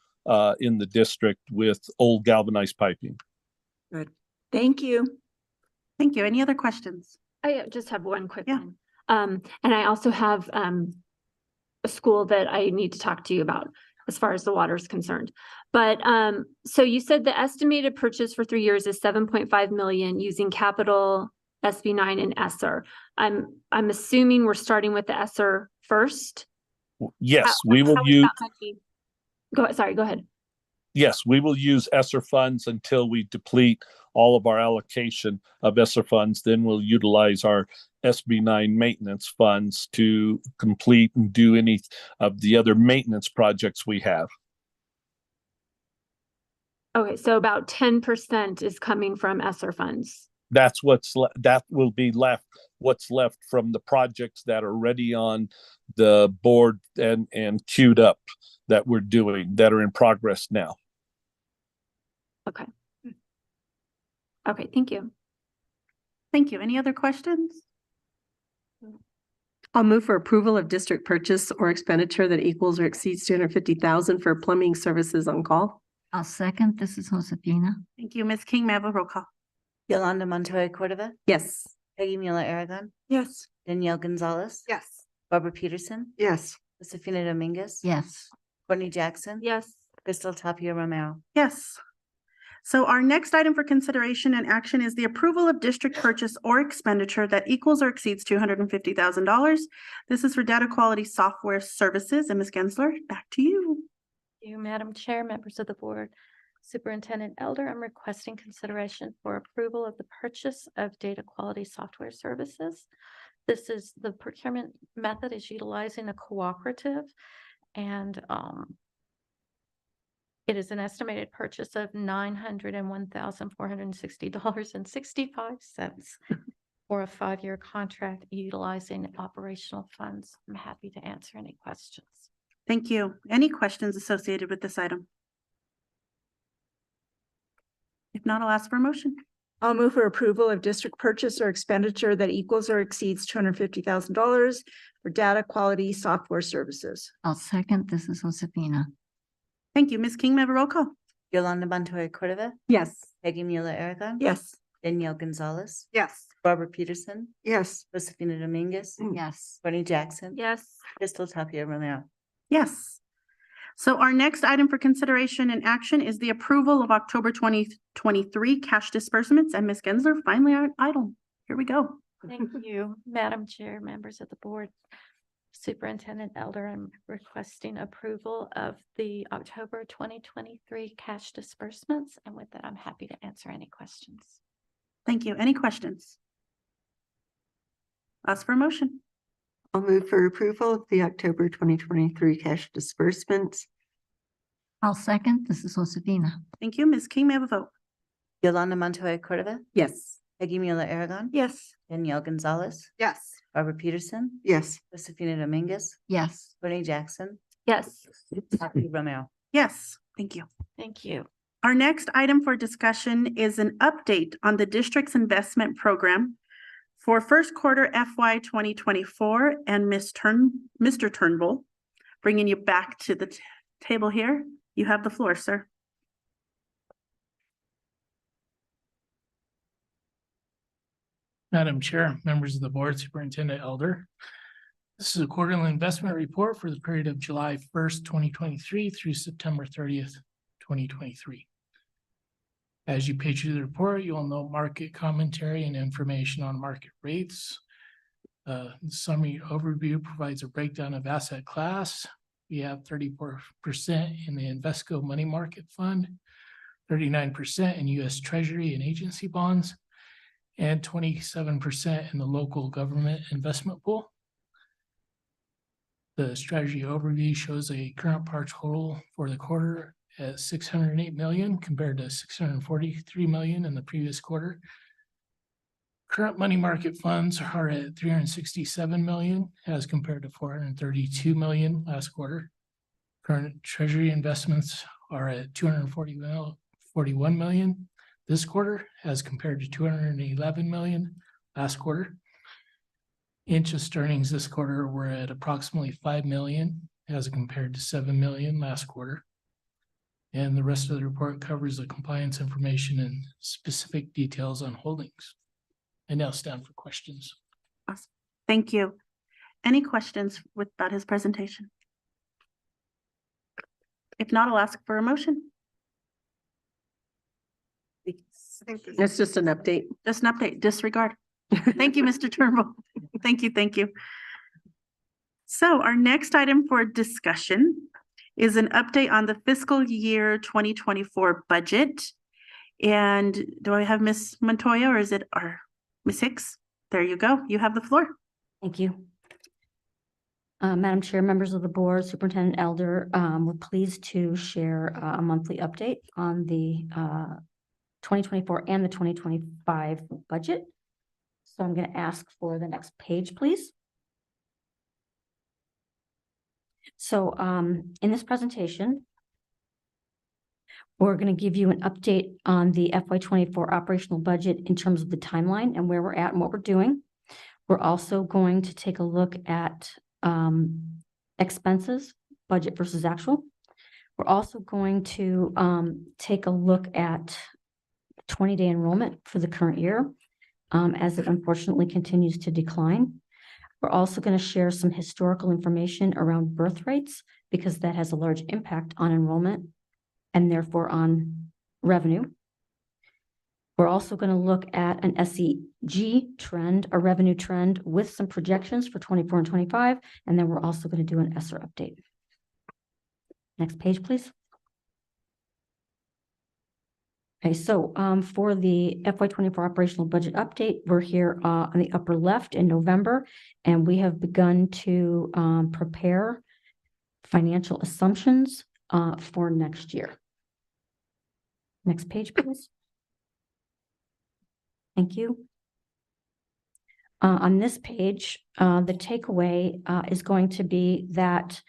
in the district with old galvanized piping. Good. Thank you. Thank you. Any other questions? I just have one quick one. And I also have a school that I need to talk to you about as far as the water is concerned. But so you said the estimated purchase for 3 years is 7.5 million using capital, SB9 and ESSER. I'm assuming we're starting with the ESSER first. Yes, we will use. Go ahead. Yes, we will use ESSER funds until we deplete all of our allocation of ESSER funds. Then we'll utilize our SB9 maintenance funds to complete and do any of the other maintenance projects we have. Okay, so about 10% is coming from ESSER funds. That's that will be left. What's left from the projects that are already on the board and queued up that we're doing, that are in progress now. Okay. Okay, thank you. Thank you. Any other questions? I'll move for approval of district purchase or expenditure that equals or exceeds 250,000 for plumbing services on call. I'll second. This is Josefina. Thank you. Ms. King, may I have a roll call? Yolanda Montoya Cordova. Yes. Peggy Mueller Aragon. Yes. Danielle Gonzalez. Yes. Barbara Peterson. Yes. Josefina Dominguez. Yes. Courtney Jackson. Yes. Crystal Tapia Romero. Yes. So our next item for consideration and action is the approval of district purchase or expenditure that equals or exceeds $250,000. This is for data quality software services. And Ms. Gensler, back to you. Thank you, Madam Chair, members of the board. Superintendent Elder, I'm requesting consideration for approval of the purchase of data quality software services. This is the procurement method is utilizing a cooperative, and it is an estimated purchase of $901,460.65 for a 5-year contract utilizing operational funds. I'm happy to answer any questions. Thank you. Any questions associated with this item? If not, I'll ask for a motion. I'll move for approval of district purchase or expenditure that equals or exceeds $250,000 for data quality software services. I'll second. This is Josefina. Thank you. Ms. King, may I have a roll call? Yolanda Montoya Cordova, Yes. Peggy Mueller Aragon. Yes. Danielle Gonzalez, Yes. Barbara Peterson, Yes. Josefina Dominguez, Yes. Bernie Jackson, Yes. Crystal Tapia Romero. Yes. So our next item for consideration and action is the approval of October 2023 cash disbursements. And Ms. Gensler, finally our item. Here we go. Thank you, Madam Chair, members of the board. Superintendent Elder, I'm requesting approval of the October 2023 cash disbursements. And with that, I'm happy to answer any questions. Thank you. Any questions? Ask for a motion. I'll move for approval of the October 2023 cash disbursements. I'll second. This is Josefina. Thank you. Ms. King, may I have a vote? Yolanda Montoya Cordova, Yes. Peggy Mueller Aragon. Yes. Danielle Gonzalez, Yes. Barbara Peterson, Yes. Josefina Dominguez, Yes. Bernie Jackson, Yes. Tapia Romero. Yes. Thank you. Thank you. Our next item for discussion is an update on the district's investment program for first quarter FY 2024. And Mr. Turnbull, bringing you back to the table here. You have the floor, sir. Madam Chair, members of the board, Superintendent Elder. This is a quarterly investment report for the period of July 1st, 2023 through September 30th, 2023. As you page through the report, you will note market commentary and information on market rates. The summary overview provides a breakdown of asset class. We have 34% in the Invesco Money Market Fund, 39% in U.S. Treasury and agency bonds, and 27% in the local government investment pool. The strategy overview shows a current par total for the quarter at $608 million compared to $643 million in the previous quarter. Current money market funds are at $367 million as compared to $432 million last quarter. Current treasury investments are at $241 million this quarter as compared to $211 million last quarter. Interest earnings this quarter were at approximately $5 million as compared to $7 million last quarter. And the rest of the report covers the compliance information and specific details on holdings. I now stand for questions. Awesome. Thank you. Any questions about his presentation? If not, I'll ask for a motion. It's just an update. Just an update, disregard. Thank you, Mr. Turnbull. Thank you, thank you. So our next item for discussion is an update on the fiscal year 2024 budget. And do I have Ms. Montoya or is it our Ms. Hicks? There you go. You have the floor. Thank you. Madam Chair, members of the board, Superintendent Elder, we're pleased to share a monthly update on the 2024 and the 2025 budget. So I'm going to ask for the next page, please. So in this presentation, we're going to give you an update on the FY24 operational budget in terms of the timeline and where we're at and what we're doing. We're also going to take a look at expenses, budget versus actual. We're also going to take a look at 20-day enrollment for the current year as it unfortunately continues to decline. We're also going to share some historical information around birth rates because that has a large impact on enrollment and therefore on revenue. We're also going to look at an SEG trend, a revenue trend with some projections for 24 and 25, and then we're also going to do an ESSER update. Next page, please. Okay, so for the FY 24 operational budget update, we're here on the upper left in November, and we have begun to prepare financial assumptions for next year. Next page, please. Thank you. On this page, the takeaway is going to be that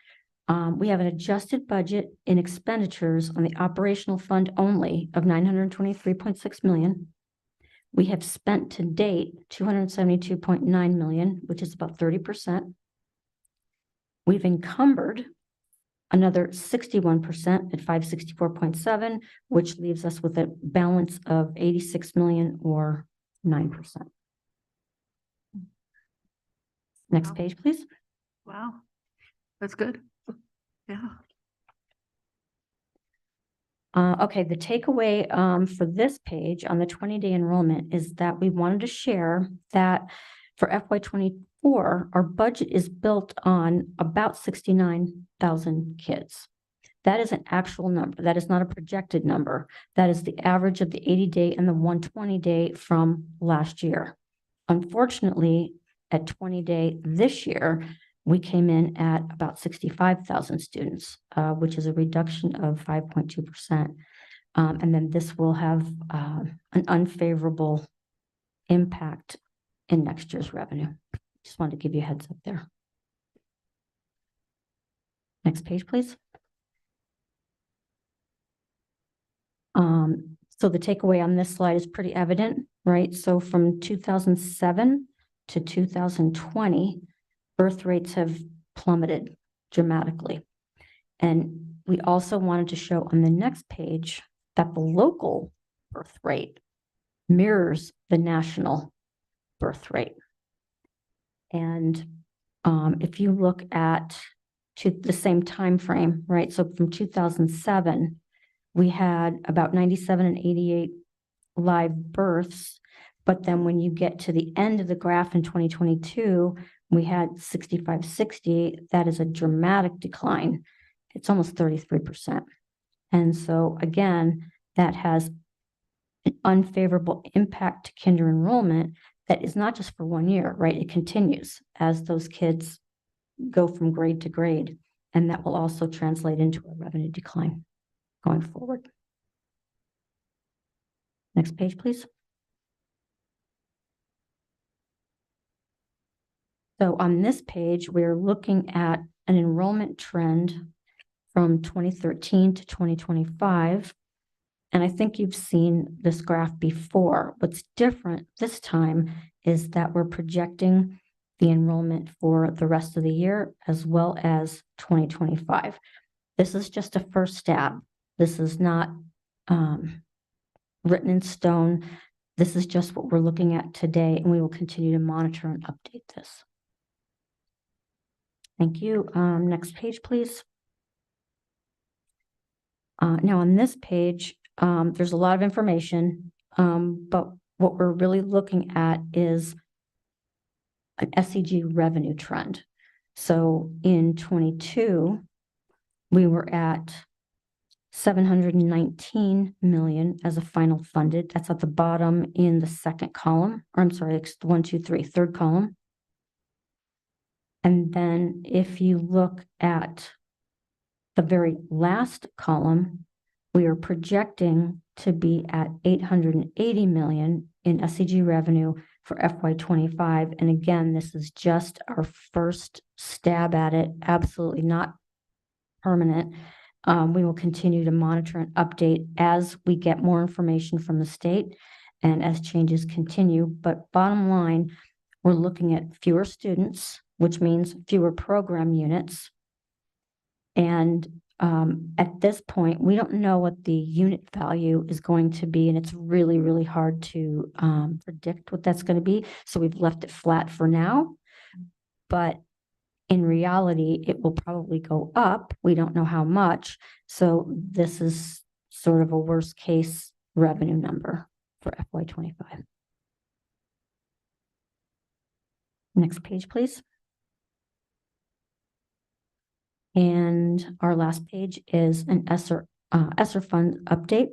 we have an adjusted budget in expenditures on the operational fund only of $923.6 million. We have spent to date $272.9 million, which is about 30%. We've encumbered another 61% at 564.7, which leaves us with a balance of 86 million or 9%. Next page, please. Wow, that's good. Yeah. Okay, the takeaway for this page on the 20-day enrollment is that we wanted to share that for FY 24, our budget is built on about 69,000 kids. That is an actual number. That is not a projected number. That is the average of the 80-day and the 120-day from last year. Unfortunately, at 20-day this year, we came in at about 65,000 students, which is a reduction of 5.2%. And then this will have an unfavorable impact in next year's revenue. Just wanted to give you a heads up there. Next page, please. So the takeaway on this slide is pretty evident, right? So from 2007 to 2020, birth rates have plummeted dramatically. And we also wanted to show on the next page that the local birth rate mirrors the national birth rate. And if you look at the same time frame, right? So from 2007, we had about 97 and 88 live births. But then when you get to the end of the graph in 2022, we had 65, 68. That is a dramatic decline. It's almost 33%. And so again, that has an unfavorable impact to kinder enrollment that is not just for 1 year, right? It continues as those kids go from grade to grade. And that will also translate into a revenue decline going forward. Next page, please. So on this page, we're looking at an enrollment trend from 2013 to 2025. And I think you've seen this graph before. What's different this time is that we're projecting the enrollment for the rest of the year as well as 2025. This is just a first stab. This is not written in stone. This is just what we're looking at today, and we will continue to monitor and update this. Thank you. Next page, please. Now on this page, there's a lot of information, but what we're really looking at is an SEG revenue trend. So in 22, we were at 719 million as a final funded. That's at the bottom in the second column, or I'm sorry, it's 1, 2, 3, third column. And then if you look at the very last column, we are projecting to be at 880 million in SEG revenue for FY25. And again, this is just our first stab at it, absolutely not permanent. We will continue to monitor and update as we get more information from the state and as changes continue. But bottom line, we're looking at fewer students, which means fewer program units. And at this point, we don't know what the unit value is going to be, and it's really, really hard to predict what that's going to be. So we've left it flat for now. But in reality, it will probably go up. We don't know how much. So this is sort of a worst case revenue number for FY25. Next page, please. And our last page is an ESSER fund update.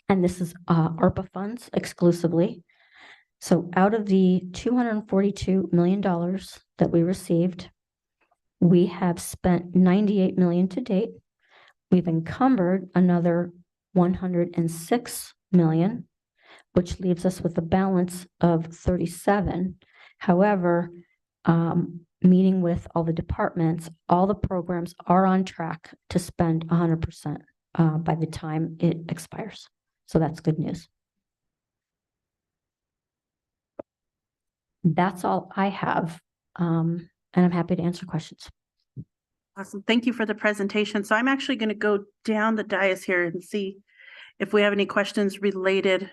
And this is ARPA funds exclusively. So out of the $242 million that we received, we have spent 98 million to date. We've encumbered another 106 million, which leaves us with a balance of 37. However, meeting with all the departments, all the programs are on track to spend 100% by the time it expires. So that's good news. That's all I have. And I'm happy to answer questions. Awesome. Thank you for the presentation. So I'm actually going to go down the dais here and see if we have any questions related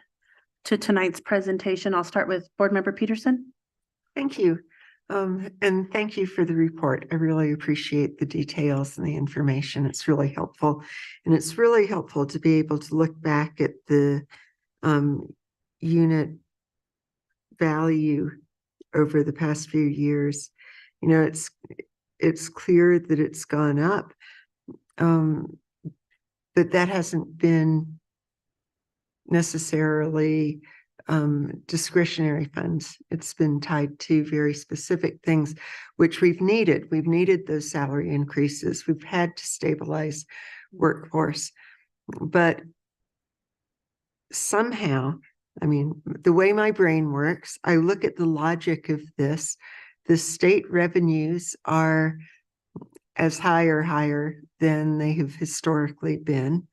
to tonight's presentation. I'll start with Board Member Peterson. Thank you. And thank you for the report. I really appreciate the details and the information. It's really helpful. And it's really helpful to be able to look back at the unit value over the past few years. You know, it's clear that it's gone up, but that hasn't been necessarily discretionary funds. It's been tied to very specific things, which we've needed. We've needed those salary increases. We've had to stabilize workforce, but somehow, I mean, the way my brain works, I look at the logic of this. The state revenues are as high or higher than they have historically been.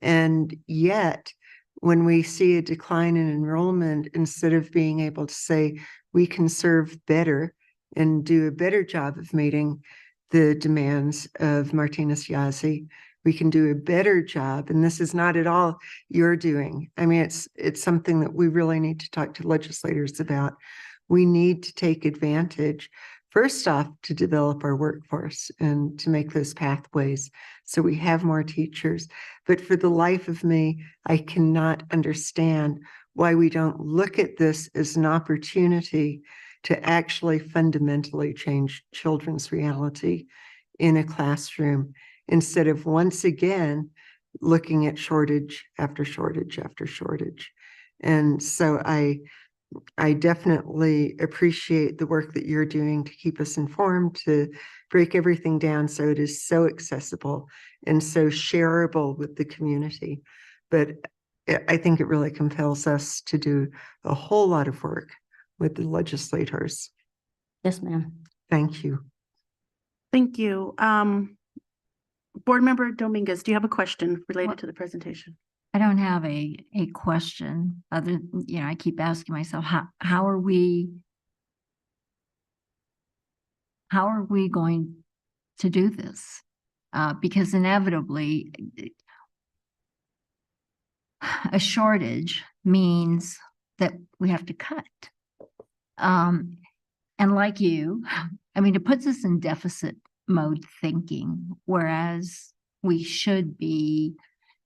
And yet, when we see a decline in enrollment, instead of being able to say we can serve better and do a better job of meeting the demands of Martinez-Yazzie, we can do a better job. And this is not at all you're doing. I mean, it's something that we really need to talk to legislators about. We need to take advantage, first off, to develop our workforce and to make those pathways so we have more teachers. But for the life of me, I cannot understand why we don't look at this as an opportunity to actually fundamentally change children's reality in a classroom, instead of once again looking at shortage after shortage after shortage. And so I definitely appreciate the work that you're doing to keep us informed, to break everything down so it is so accessible and so shareable with the community. But I think it really compels us to do a whole lot of work with the legislators. Yes, ma'am. Thank you. Thank you. Board Member Dominguez, do you have a question related to the presentation? I don't have a question other, I keep asking myself, how are we going to do this? Because inevitably a shortage means that we have to cut. And like you, I mean, it puts us in deficit mode thinking, whereas we should be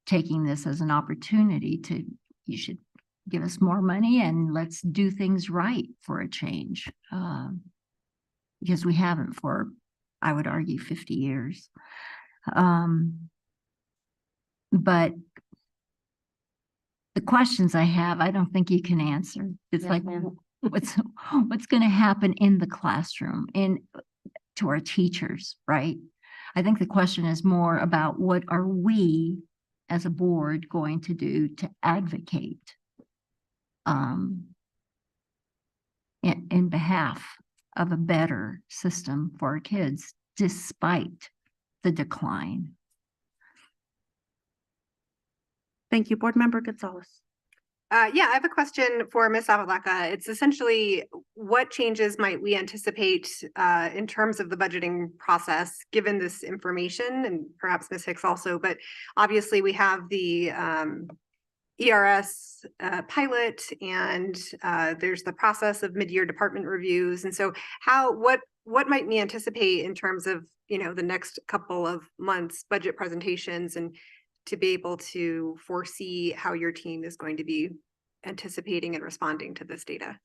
taking this as an opportunity to, you should give us more money and let's do things right for a change. Because we haven't for, I would argue, 50 years. But the questions I have, I don't think you can answer. It's Yes, like, ma'am. what's going to happen in the classroom to our teachers, right? I think the question is more about what are we as a board going to do to advocate in behalf of a better system for our kids, despite the decline. Thank you. Board Member Gonzalez. Yeah, I have a question for Ms. Zavaleta. It's essentially, what changes might we anticipate in terms of the budgeting process, given this information, and perhaps Ms. Hicks also, but obviously we have the ERS pilot, and there's the process of mid-year department reviews. And so what might we anticipate in terms of, the next couple of months budget presentations, and to be able to foresee how your team is going to be anticipating and responding to this data?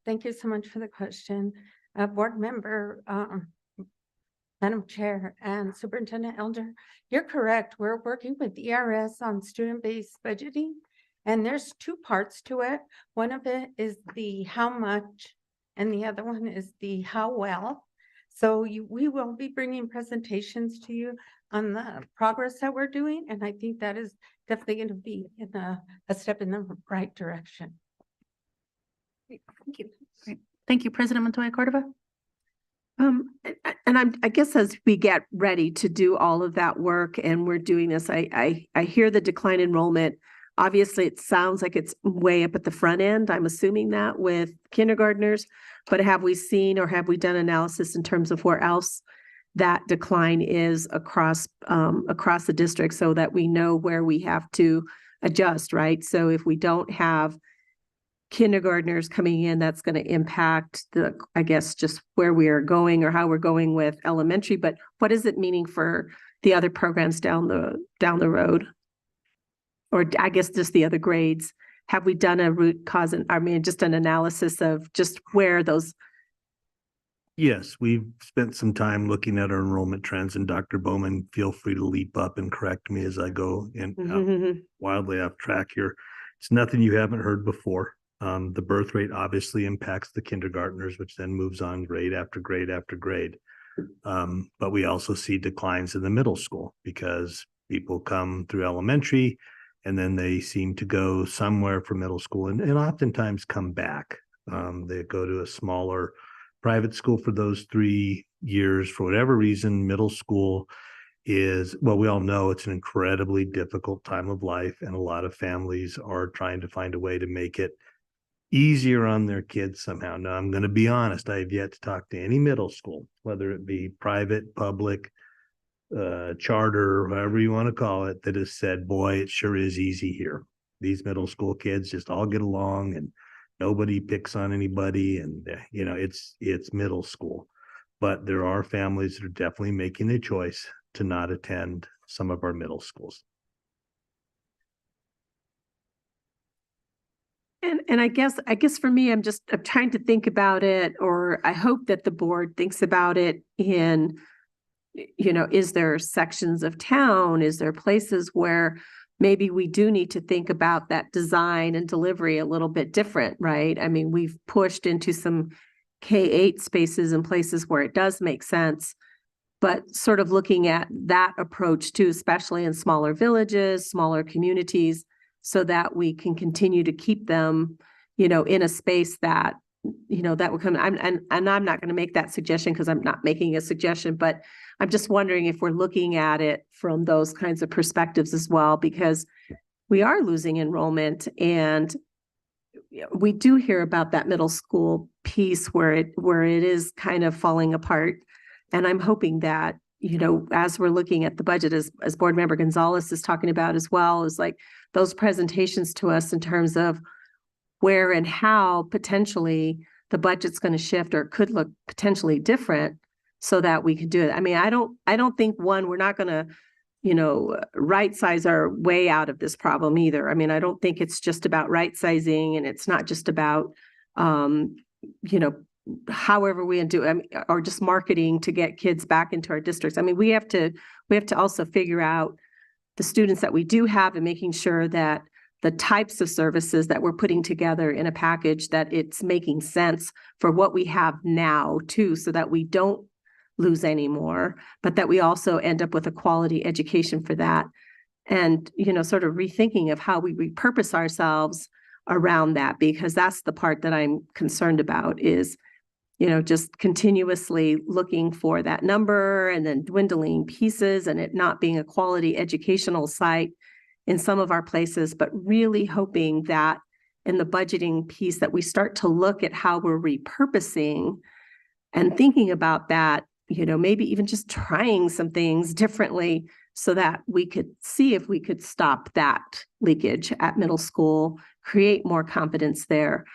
Thank you so much for the question. Board Member Madam Chair and Superintendent Elder, you're correct. We're working with ERS on student-based budgeting. And there's two parts to it. One of it is the how much, and the other one is the how well. So we will be bringing presentations to you on the progress that we're doing. And I think that is definitely going to be in a step in the right direction. Thank you. Great. Thank you, President Montoya Cordova. And I guess as we get ready to do all of that work and we're doing this, I hear the decline enrollment. Obviously, it sounds like it's way up at the front end. I'm assuming that with kindergartners, but have we seen or have we done analysis in terms of where else that decline is across the district so that we know where we have to adjust, right? So if we don't have kindergartners coming in, that's going to impact I guess, just where we are going or how we're going with elementary, but what is it meaning for the other programs down the road? Or I guess just the other grades? Have we done a root cause and just an analysis of just where those? Yes, we've spent some time looking at our enrollment trends, and Dr. Bowman, feel free to leap up and correct me as I go wildly off track here. It's nothing you haven't heard before. The birth rate obviously impacts the kindergartners, which then moves on grade after grade after grade. But we also see declines in the middle school because people come through elementary and then they seem to go somewhere for middle school and oftentimes come back. They go to a smaller private school for those 3 years. For whatever reason, middle school is, well, we all know it's an incredibly difficult time of life, and a lot of families are trying to find a way to make it easier on their kids somehow. Now, I'm going to be honest, I have yet to talk to any middle school, whether it be private, public, charter, however you want to call it, that has said, boy, it sure is easy here. These middle school kids just all get along and nobody picks on anybody. And, it's middle school. But there are families that are definitely making the choice to not attend some of our middle schools. And I guess for me, I'm trying to think about it, or I hope that the board thinks about it in, is there sections of town? Is there places where maybe we do need to think about that design and delivery a little bit different, right? I mean, we've pushed into some K-8 spaces and places where it does make sense, but sort of looking at that approach too, especially in smaller villages, smaller communities, so that we can continue to keep them, in a space that, that will come. And I'm not going to make that suggestion because I'm not making a suggestion, but I'm just wondering if we're looking at it from those kinds of perspectives as well, because we are losing enrollment, and we do hear about that middle school piece where it is kind of falling apart. And I'm hoping that, as we're looking at the budget, as Board Member Gonzalez is talking about as well, is like those presentations to us in terms of where and how potentially the budget's going to shift or could look potentially different so that we can do it. I mean, I don't think we're not going to, right size our way out of this problem either. I mean, I don't think it's just about right sizing, and it's not just about, however we do it, or just marketing to get kids back into our districts. I mean, we have to also figure out the students that we do have and making sure that the types of services that we're putting together in a package, that it's making sense for what we have now too, so that we don't lose any more, but that we also end up with a quality education for that. And, sort of rethinking of how we repurpose ourselves around that, because that's the part that I'm concerned about is, just continuously looking for that number and then dwindling pieces and it not being a quality educational site in some of our places, but really hoping that in the budgeting piece that we start to look at how we're repurposing and thinking about that, maybe even just trying some things differently so that we could see if we could stop that leakage at middle school, create more confidence there.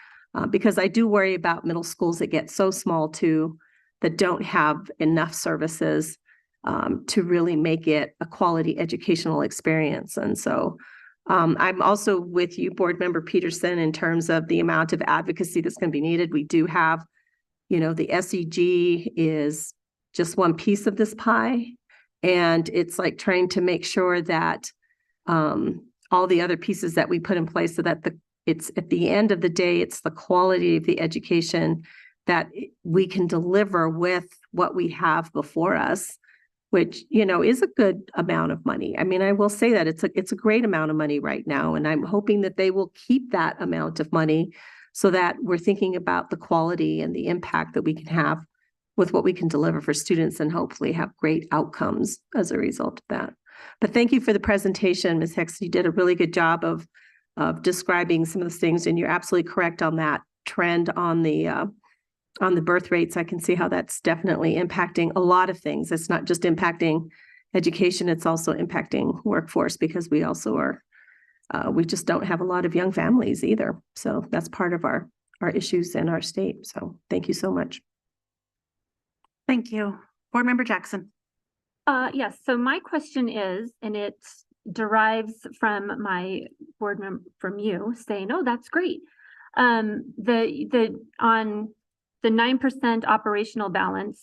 Because I do worry about middle schools that get so small too, that don't have enough services to really make it a quality educational experience. And so I'm also with you, Board Member Peterson, in terms of the amount of advocacy that's going to be needed. We do have, the SEG is just one piece of this pie. And it's like trying to make sure that all the other pieces that we put in place so that it's at the end of the day, it's the quality of the education that we can deliver with what we have before us, which, you know, is a good amount of money. I mean, I will say that it's a great amount of money right now, and I'm hoping that they will keep that amount of money so that we're thinking about the quality and the impact that we can have with what we can deliver for students and hopefully have great outcomes as a result of that. But thank you for the presentation, Ms. Hicks. You did a really good job of describing some of the things, and you're absolutely correct on that trend on the birth rates. I can see how that's definitely impacting a lot of things. It's not just impacting education, it's also impacting workforce, because we also are, we just don't have a lot of young families either. So that's part of our issues in our state. So thank you so much. Thank you. Board Member Jackson. Yes, so my question is, and it derives from my board member, from you saying, oh, that's great. On the 9% operational balance,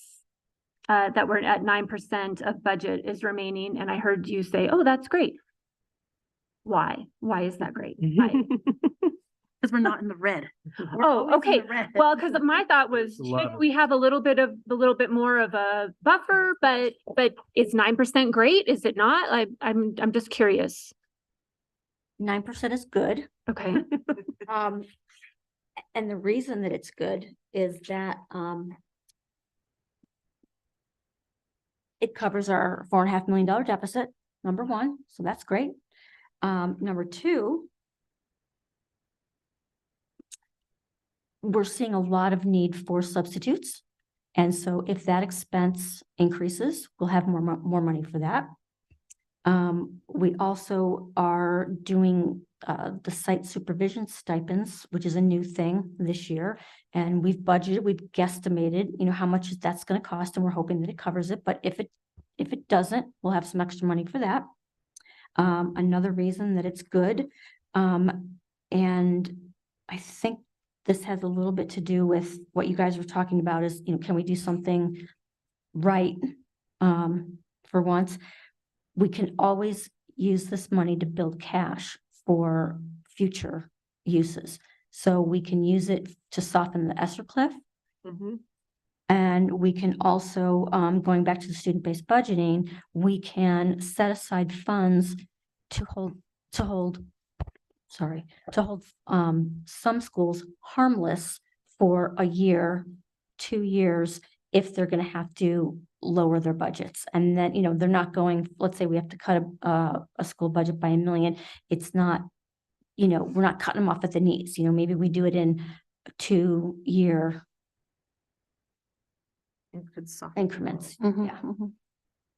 that we're at 9% of budget is remaining, and I heard you say, oh, that's great. Why? Why is that great? Because we're not in the red. We're Oh, always in okay. the red. Well, because my thought was, shouldn't we have a little bit more of a buffer, but is 9% great? Is it not? I'm just curious. 9% is good. Okay. And the reason that it's good is that it covers our $4.5 million deficit, number one. So that's great. Number two, we're seeing a lot of need for substitutes. And so if that expense increases, we'll have more money for that. We also are doing the site supervision stipends, which is a new thing this year. And we've guesstimated, you know, how much that's going to cost, and we're hoping that it covers it. But if it doesn't, we'll have some extra money for that. Another reason that it's good, and I think this has a little bit to do with what you guys were talking about is, you know, can we do something right for once? We can always use this money to build cash for future uses. So we can use it to soften the ESSER cliff. And we can also, going back to the student-based budgeting, we can set aside funds to hold some schools harmless for a year, 2 years, if they're going to have to lower their budgets. And then, you know, they're not going, let's say we have to cut a school budget by $1 million. It's not, you know, we're not cutting them off at the knees. You know, maybe we do it in 2-year increments. Yeah.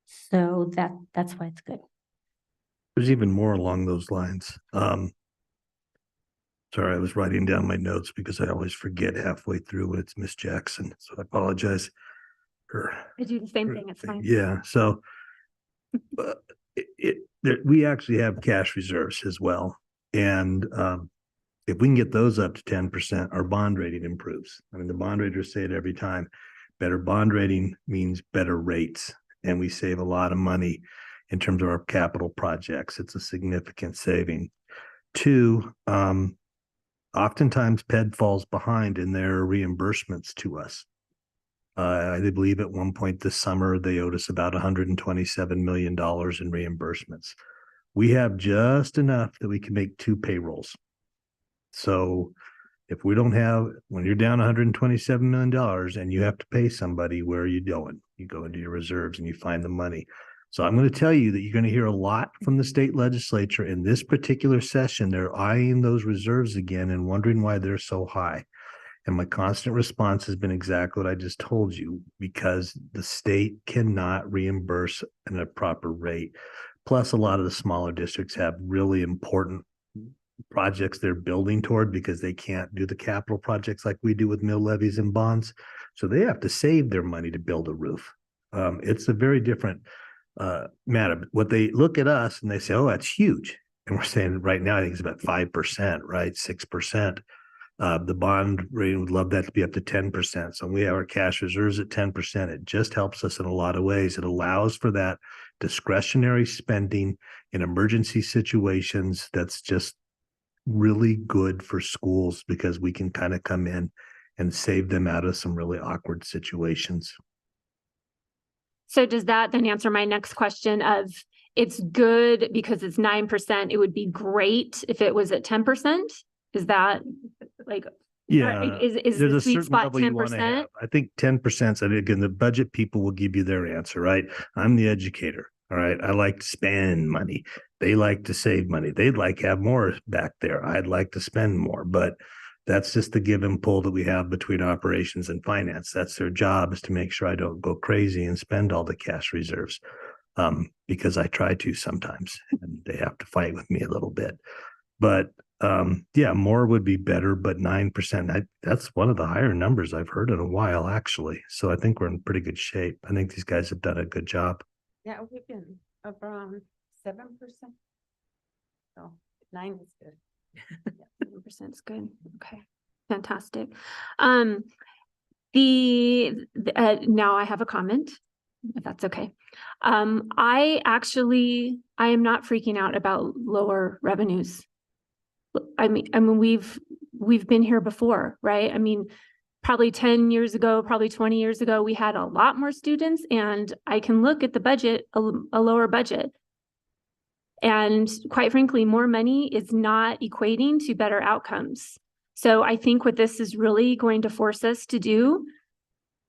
So that's why it's good. There's even more along those lines. Sorry, I was writing down my notes because I always forget halfway through when it's Miss Jackson. So I apologize. I do the same thing. It's fine. Yeah. So we actually have cash reserves as well. And if we can get those up to 10%, our bond rating improves. I mean, the bond raters say it every time. Better bond rating means better rates. And we save a lot of money in terms of our capital projects. It's a significant saving. Two, oftentimes PED falls behind in their reimbursements to us. I believe at one point this summer, they owed us about $127 million in reimbursements. We have just enough that we can make 2 payrolls. So if we don't have, when you're down $127 million and you have to pay somebody, where are you going? You go into your reserves and you find the money. So I'm going to tell you that you're going to hear a lot from the state legislature in this particular session. They're eyeing those reserves again and wondering why they're so high. And my constant response has been exactly what I just told you, because the state cannot reimburse at a proper rate. Plus, a lot of the smaller districts have really important projects they're building toward because they can't do the capital projects like we do with mill levies and bonds. So they have to save their money to build a roof. It's a very different matter. What they look at us and they say, oh, that's huge. And we're saying right now, I think it's about 5%, right? 6%. The bond rate would love that to be up to 10%. So we have our cash reserves at 10%. It just helps us in a lot of ways. It allows for that discretionary spending in emergency situations. That's just really good for schools because we can kind of come in and save them out of some really awkward situations. So does that then answer my next question of it's good because it's 9%, it would be great if it was at 10%? Is that like, Yeah, is there's the a sweet certain spot level you want to 10%? have. I think 10%, and again, the budget people will give you their answer, right? I'm the educator. All right. I like to spend money. They like to save money. They'd like to have more back there. I'd like to spend more, but that's just the give and pull that we have between operations and finance. That's their job, is to make sure I don't go crazy and spend all the cash reserves. Because I try to sometimes, and they have to fight with me a little bit. But yeah, more would be better, but 9%, that's one of the higher numbers I've heard in a while, actually. So I think we're in pretty good shape. I think these guys have done a good job. Yeah, we've been around 7%. So 9 is good. 7% is good. Okay, fantastic. Now I have a comment, if that's okay. I am not freaking out about lower revenues. I mean, we've been here before, right? I mean, probably 10 years ago, probably 20 years ago, we had a lot more students, and I can look at the budget, a lower budget. And quite frankly, more money is not equating to better outcomes. So I think what this is really going to force us to do,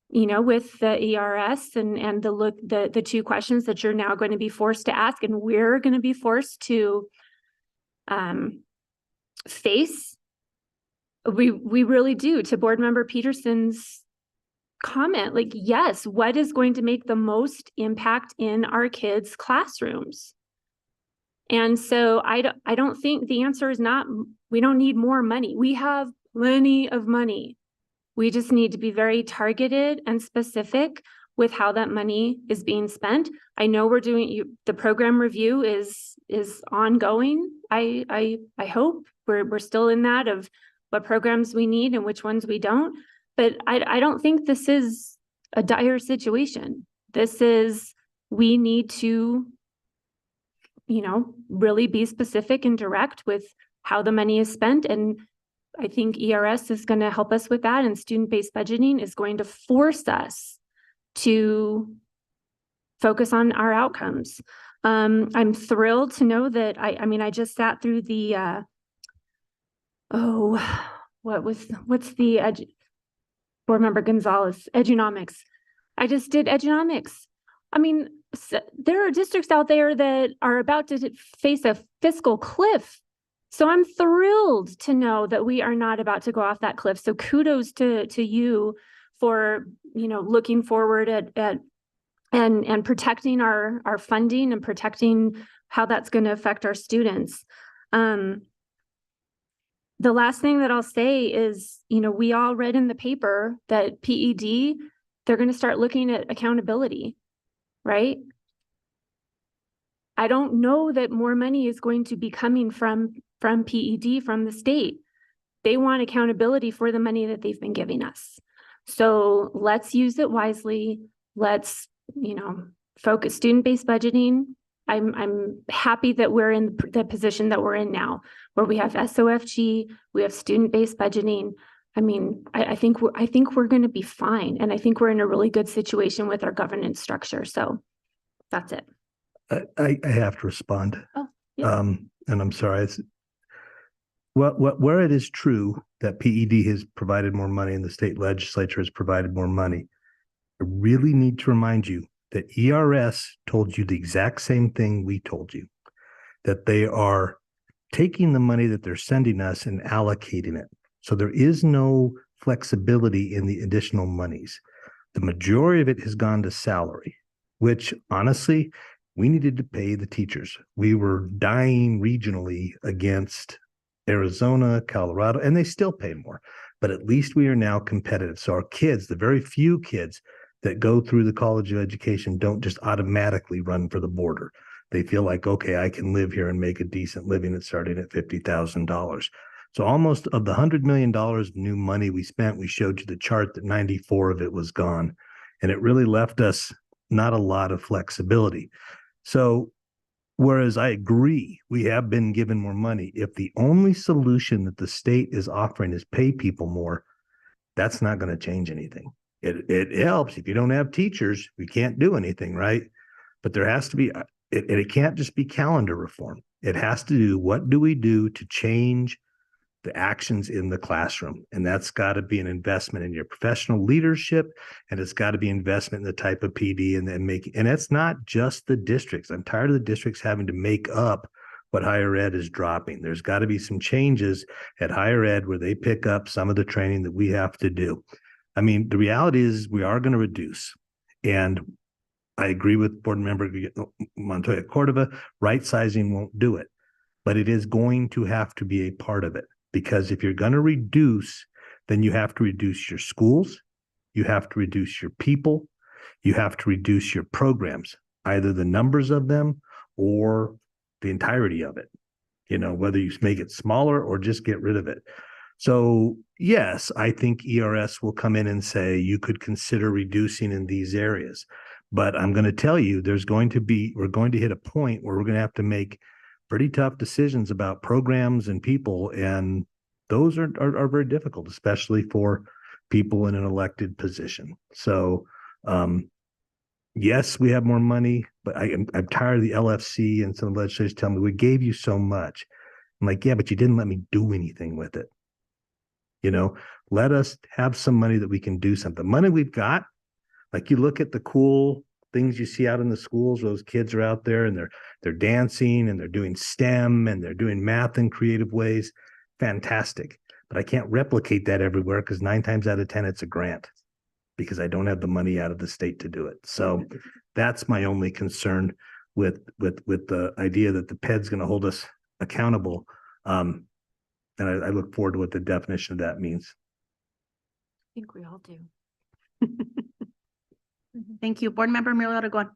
you know, with the ERS and the two questions that you're now going to be forced to ask, and we're going to be forced to face. We really do, to Board Member Peterson's comment, like, yes, what is going to make the most impact in our kids' classrooms? And so I don't think the answer is not, we don't need more money. We have plenty of money. We just need to be very targeted and specific with how that money is being spent. I know we're doing, the program review is ongoing. I hope we're still in that of what programs we need and which ones we don't. But I don't think this is a dire situation. This is, we need to, you know, really be specific and direct with how the money is spent. And I think ERS is going to help us with that. And student-based budgeting is going to force us to focus on our outcomes. I'm thrilled to know that I just sat through the, what's the Board Member Gonzalez, Edunomics. I just did Edunomics. I mean, there are districts out there that are about to face a fiscal cliff. So I'm thrilled to know that we are not about to go off that cliff. So kudos to you for, you know, looking forward at and protecting our funding and protecting how that's going to affect our students. The last thing that I'll say is, you know, we all read in the paper that PED, they're going to start looking at accountability, right? I don't know that more money is going to be coming from PED, from the state. They want accountability for the money that they've been giving us. So let's use it wisely. Let's, you know, focus student-based budgeting. I'm happy that we're in the position that we're in now, where we have SOFG, we have student-based budgeting. I mean, I think we're going to be fine, and I think we're in a really good situation with our governance structure. So that's it. I have to respond. Oh, yeah. And I'm sorry. Where it is true that PED has provided more money and the state legislature has provided more money, I really need to remind you that ERS told you the exact same thing we told you, that they are taking the money that they're sending us and allocating it. So there is no flexibility in the additional monies. The majority of it has gone to salary, which honestly, we needed to pay the teachers. We were dying regionally against Arizona, Colorado, and they still pay more, but at least we are now competitive. So our kids, the very few kids that go through the College of Education, don't just automatically run for the border. They feel like, okay, I can live here and make a decent living at starting at $50,000. So almost of the $100 million of new money we spent, we showed you the chart that 94 of it was gone. And it really left us not a lot of flexibility. So whereas I agree, we have been given more money. If the only solution that the state is offering is pay people more, that's not going to change anything. It helps. If you don't have teachers, we can't do anything, right? But there has to be, it can't just be calendar reform. It has to do, what do we do to change the actions in the classroom? And that's got to be an investment in your professional leadership, and it's got to be investment in the type of PD and it's not just the districts. I'm tired of the districts having to make up what higher ed is dropping. There's got to be some changes at higher ed where they pick up some of the training that we have to do. I mean, the reality is we are going to reduce, and I agree with board member Montoya Cordova, right sizing won't do it, but it is going to have to be a part of it. Because if you're going to reduce, then you have to reduce your schools, you have to reduce your people, you have to reduce your programs, either the numbers of them or the entirety of it, whether you make it smaller or just get rid of it. So yes, I think ERS will come in and say you could consider reducing in these areas. But I'm going to tell you, we're going to hit a point where we're going to have to make pretty tough decisions about programs and people, and those are very difficult, especially for people in an elected position. So yes, we have more money, but I'm tired of the LFC and some legislators telling me we gave you so much. I'm like, yeah, but you didn't let me do anything with it. Let us have some money that we can do something. Money we've got, like you look at the cool things you see out in the schools, those kids are out there and they're dancing and they're doing STEM and they're doing math in creative ways. Fantastic. But I can't replicate that everywhere because 9 times out of 10, it's a grant because I don't have the money out of the state to do it. So that's my only concern with the idea that the PED's going to hold us accountable. And I look forward to what the definition of that means. I think we all do. Thank you. Board member Miralta, go on.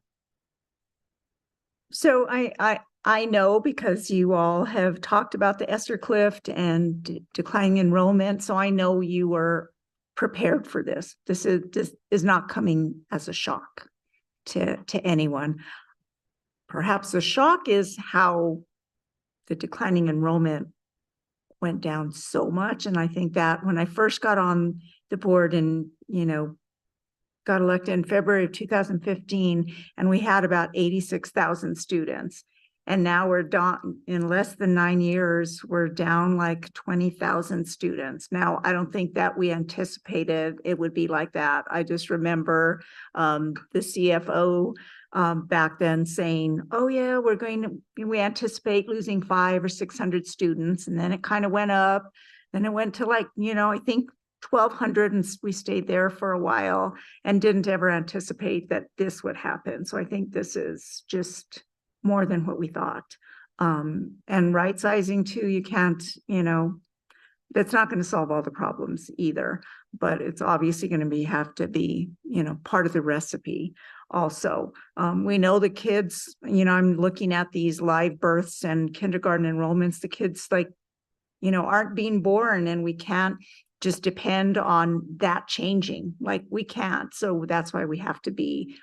So I know because you all have talked about the ESSER cliff and declining enrollment, so I know you were prepared for this. This is not coming as a shock to anyone. Perhaps the shock is how the declining enrollment went down so much. And I think that when I first got on the board and, got elected in February of 2015, and we had about 86,000 students. And now we're down, in less than 9 years, we're down like 20,000 students. Now, I don't think that we anticipated it would be like that. I just remember the CFO back then saying, oh yeah, we anticipate losing 500 or 600 students. And then it kind of went up. Then it went to like, I think 1,200, and we stayed there for a while and didn't ever anticipate that this would happen. So I think this is just more than what we thought. And right sizing too, you can't, that's not going to solve all the problems either, but it's obviously going to have to be, part of the recipe also. We know the kids, I'm looking at these live births and kindergarten enrollments, the kids aren't being born, and we can't just depend on that changing. Like we can't. So that's why we have to be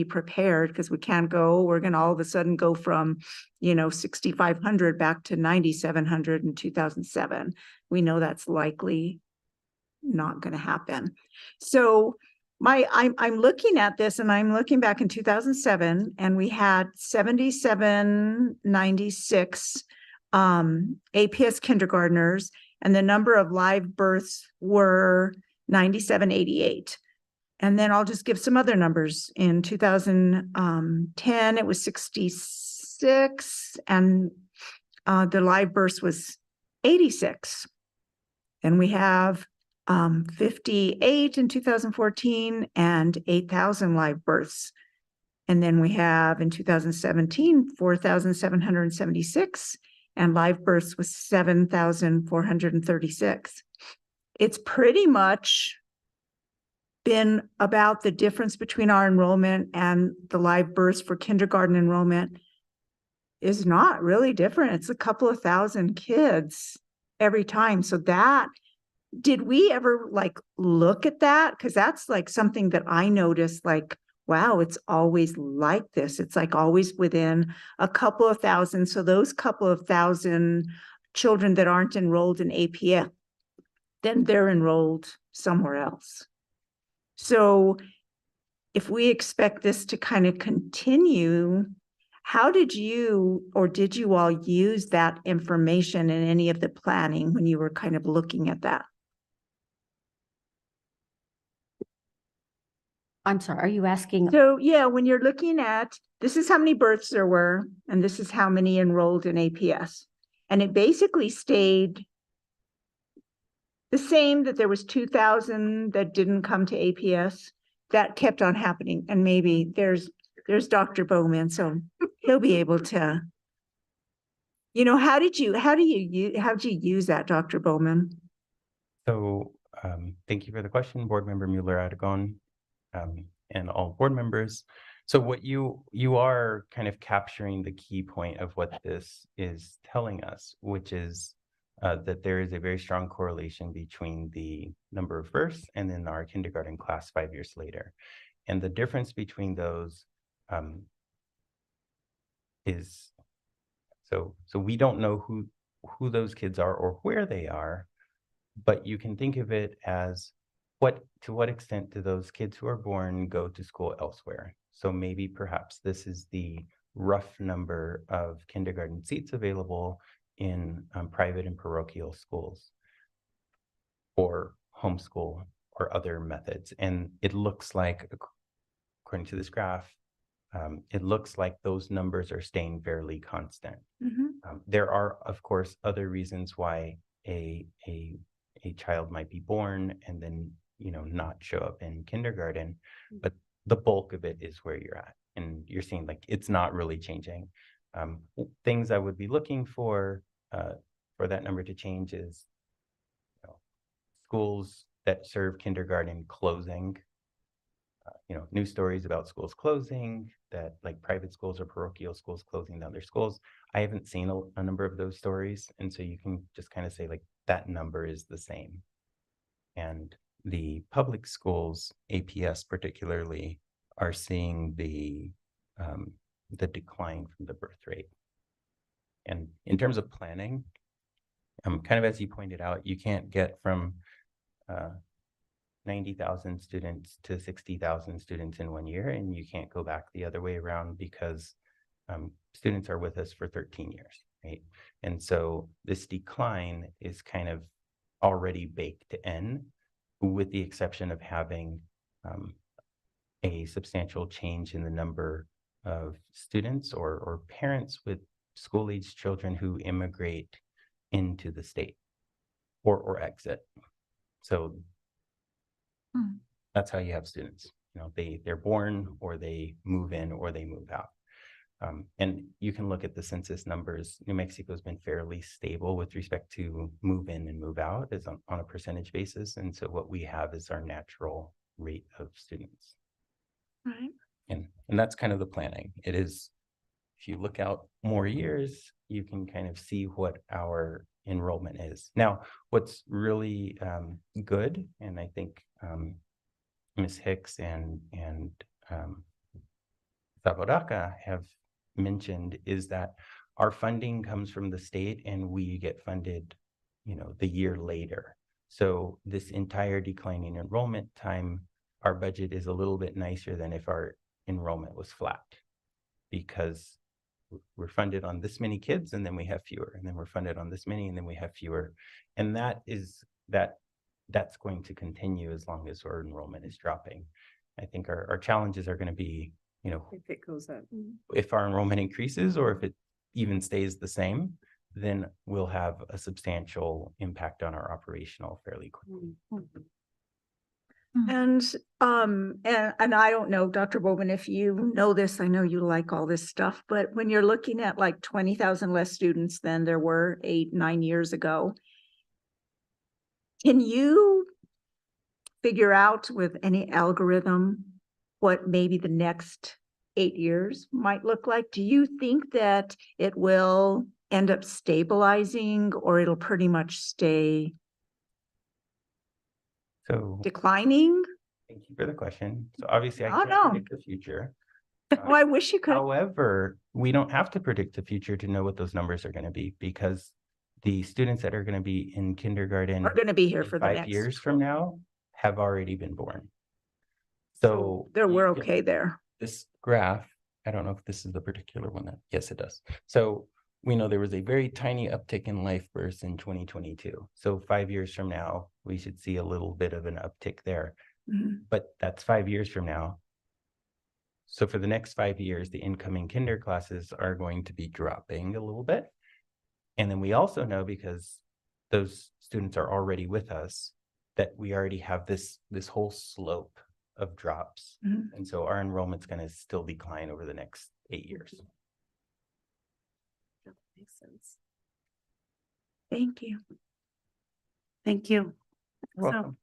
prepared, because we can't we're going to all of a sudden go from, 6,500 back to 9,700 in 2007. We know that's likely not going to happen. So I'm looking at this, and I'm looking back in 2007, and we had 7,796 APS kindergartners, and the number of live births were 9,788. And then I'll just give some other numbers. In 2010, it was 66, and the live births was 86. And we have 58 in 2014 and 8,000 live births. And then we have in 2017, 4,776. And live births was 7,436. It's pretty much been about the difference between our enrollment and the live births for kindergarten enrollment is not really different. It's a couple of thousand kids every time. So that, did we ever like look at that? Cause that's like something that I noticed, like, wow, it's always like this. It's like always within a couple of thousand. So those couple of thousand children that aren't enrolled in APS, then they're enrolled somewhere else. So if we expect this to kind of continue, how did you, or did you all use that information in any of the planning when you were kind of looking at that? I'm sorry, are you asking? So yeah, when you're looking at, this is how many births there were, and this is how many enrolled in APS. And it basically stayed the same, that there was 2,000 that didn't come to APS. That kept on happening. And maybe there's Dr. Bowman, so he'll be able to, how did you use that, Dr. Bowman? So thank you for the question, Board Member Mueller-Aragon, and all board members. So what you are kind of capturing the key point of what this is telling us, which is that there is a very strong correlation between the number of births and then our kindergarten class 5 years later. And the difference between those is, so we don't know who those kids are or where they are, but you can think of it as to what extent do those kids who are born go to school elsewhere? So maybe perhaps this is the rough number of kindergarten seats available in private and parochial schools or homeschool or other methods. And it looks like, according to this graph, it looks like those numbers are staying fairly constant. There are, of course, other reasons why a child might be born and then not show up in kindergarten, but the bulk of it is where you're at, and you're seeing like it's not really changing. Things I would be looking for that number to change is schools that serve kindergarten closing. News stories about schools closing, that like private schools or parochial schools closing down their schools. I haven't seen a number of those stories, and so you can just kind of say like that number is the same. And the public schools, APS particularly, are seeing the decline from the birth rate. And in terms of planning, kind of as you pointed out, you can't get from 90,000 students to 60,000 students in 1 year, and you can't go back the other way around because students are with us for 13 years, right? And so this decline is kind of already baked in, with the exception of having a substantial change in the number of students or parents with school-age children who immigrate into the state or exit. So that's how you have students. They're born, or they move in, or they move out. And you can look at the census numbers. New Mexico has been fairly stable with respect to move in and move out as on a percentage basis. And so what we have is our natural rate of students. Right. And that's kind of the planning. It is, if you look out more years, you can kind of see what our enrollment is. Now, what's really good, and I think Ms. Hicks and Zapodaca have mentioned, is that our funding comes from the state and we get funded, the year later. So this entire declining enrollment time, our budget is a little bit nicer than if our enrollment was flat, because we're funded on this many kids and then we have fewer, and then we're funded on this many and then we have fewer. And that's going to continue as long as our enrollment is dropping. I think our challenges are going to be, If it goes up. if our enrollment increases or if it even stays the same, then we'll have a substantial impact on our operational fairly quickly. And I don't know, Dr. Bowman, if you know this, I know you like all this stuff, but when you're looking at like 20,000 less students than there were 8-9 years ago, can you figure out with any algorithm what maybe the next 8 years might look like? Do you think that it will end up stabilizing or it'll pretty much stay So declining? thank you for the question. So obviously I Oh, can't no. predict the future. Oh, I wish you could. However, we don't have to predict the future to know what those numbers are going to be, because the students that are going to be in kindergarten Are going to be here in for the 5 next. years from now have already been born. So There, we're you can- okay there. This graph, I don't know if this is the particular one that, yes, it does. So we know there was a very tiny uptick in life births in 2022. So 5 years from now, we should see a little bit of an uptick there. Mhm. But that's 5 years from now. So for the next 5 years, the incoming kinder classes are going to be dropping a little bit. And then we also know, because those students are already with us, that we already have this whole slope of drops. Mhm. And so our enrollment's going to still decline over the next 8 years. That makes sense. Thank you. Thank you. You're So, welcome.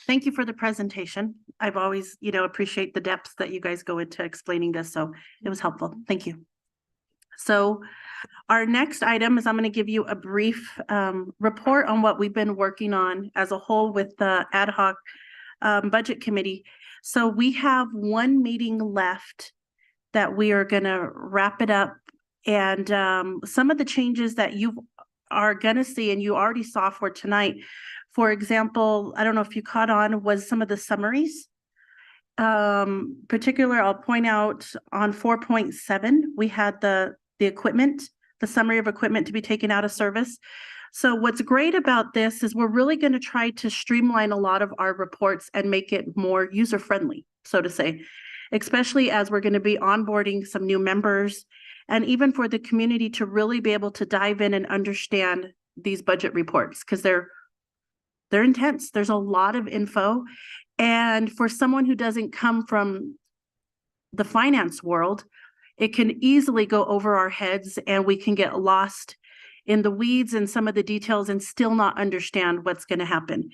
thank you for the presentation. I've always, appreciate the depths that you guys go into explaining this, so it was helpful. Thank you. So our next item is I'm going to give you a brief report on what we've been working on as a whole with the ad hoc budget committee. So we have one meeting left that we are going to wrap it up. And some of the changes that you are going to see and you already saw for tonight, for example, I don't know if you caught on, was some of the summaries. Particular, I'll point out on 4.7, we had the equipment, the summary of equipment to be taken out of service. So what's great about this is we're really going to try to streamline a lot of our reports and make it more user-friendly, so to say, especially as we're going to be onboarding some new members, and even for the community to really be able to dive in and understand these budget reports, because they're intense. There's a lot of info. And for someone who doesn't come from the finance world, it can easily go over our heads and we can get lost in the weeds and some of the details and still not understand what's going to happen.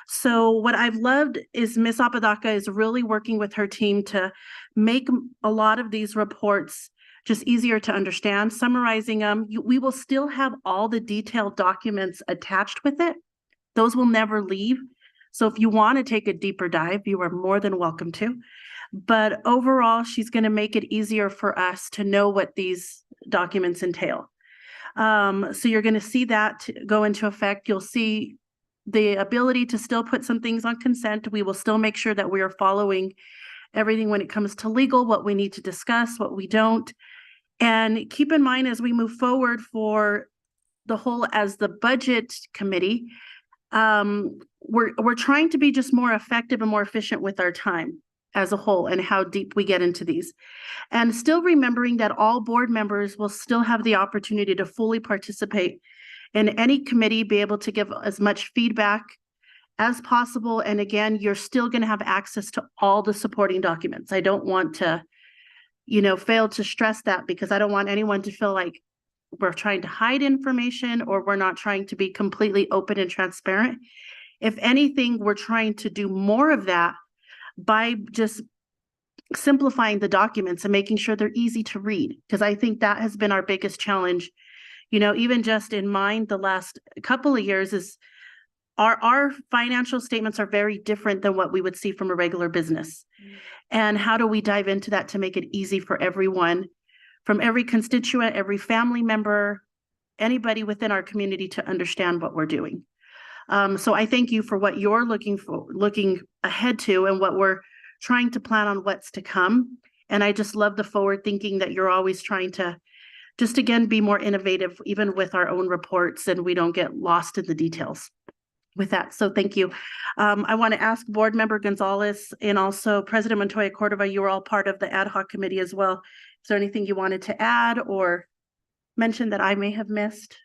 So what I've loved is Ms. Apodaca is really working with her team to make a lot of these reports just easier to understand, summarizing them. We will still have all the detailed documents attached with it. Those will never leave. So if you want to take a deeper dive, you are more than welcome to. But overall, she's going to make it easier for us to know what these documents entail. So you're going to see that go into effect. You'll see the ability to still put some things on consent. We will still make sure that we are following everything when it comes to legal, what we need to discuss, what we don't. And keep in mind as we move forward for the whole as the budget committee, we're trying to be just more effective and more efficient with our time as a whole and how deep we get into these. And still remembering that all board members will still have the opportunity to fully participate in any committee, be able to give as much feedback as possible. And again, you're still going to have access to all the supporting documents. I don't want to, fail to stress that, because I don't want anyone to feel like we're trying to hide information or we're not trying to be completely open and transparent. If anything, we're trying to do more of that by just simplifying the documents and making sure they're easy to read, because I think that has been our biggest challenge. Even just in mind, the last couple of years is our financial statements are very different than what we would see from a regular business. And how do we dive into that to make it easy for everyone, from every constituent, every family member, anybody within our community to understand what we're doing. So I thank you for what you're looking ahead to and what we're trying to plan on what's to come. And I just love the forward thinking that you're always trying to just, again, be more innovative, even with our own reports, and we don't get lost in the details with that. So thank you. I want to ask Board Member Gonzalez and also President Montoya Cordova, you were all part of the ad hoc committee as well. Is there anything you wanted to add or mention that I may have missed?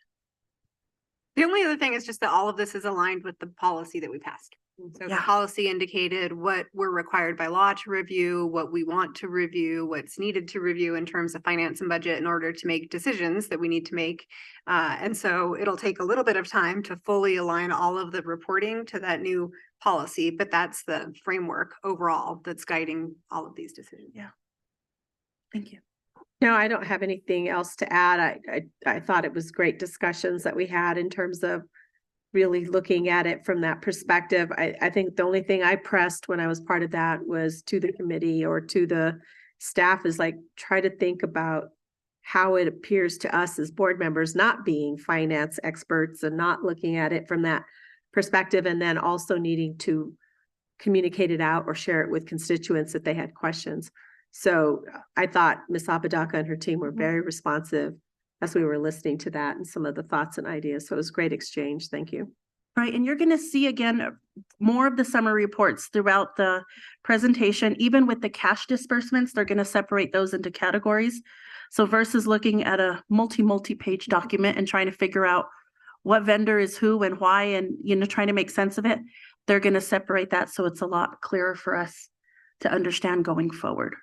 The only other thing is just that all of this is aligned with the policy that we passed. So the policy indicated what we're required by law to review, what we want to review, what's needed to review in terms of finance and budget in order to make decisions that we need to make. And so it'll take a little bit of time to fully align all of the reporting to that new policy, but that's the framework overall that's guiding all of these decisions. Yeah. Thank you. No, I don't have anything else to add. I thought it was great discussions that we had in terms of really looking at it from that perspective. I think the only thing I pressed when I was part of that was to the committee or to the staff is like, try to think about how it appears to us as board members, not being finance experts and not looking at it from that perspective, and then also needing to communicate it out or share it with constituents if they had questions. So I thought Ms. Apodaca and her team were very responsive as we were listening to that and some of the thoughts and ideas. So it was great exchange. Thank you. Right, and you're going to see again more of the summary reports throughout the presentation. Even with the cash disbursements, they're going to separate those into categories. So versus looking at a multi-page document and trying to figure out what vendor is who and why, and trying to make sense of it, they're going to separate that so it's a lot clearer for us to understand going forward.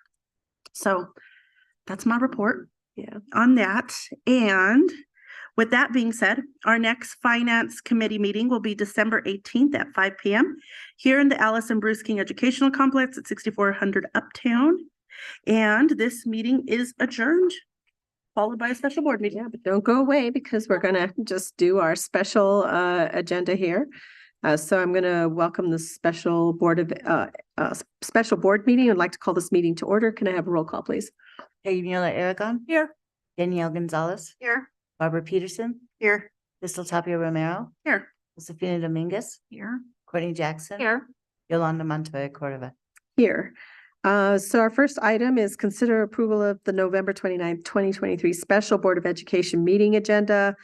So that's my report. Yeah. On that. And with that being said, our next finance committee meeting will be December 18th at 5 p.m. here in the Allison Bruce King Educational Complex at 6400 Uptown. And this meeting is adjourned, followed by a special board meeting. Yeah, but don't go away because we're gonna just do our special agenda here. So I'm gonna welcome the special board meeting. I'd like to call this meeting to order. Can I have a roll call, please? Peggy Mueller Aragon. Here. Danielle Gonzalez. Here. Barbara Peterson. Here. Crystal Tapia Romero. Here. Josefina Dominguez. Here. Courtney Jackson. Here. Yolanda Montoya Cordova. Here. So our first item is consider approval of the November 29th, 2023 Special Board of Education meeting agenda.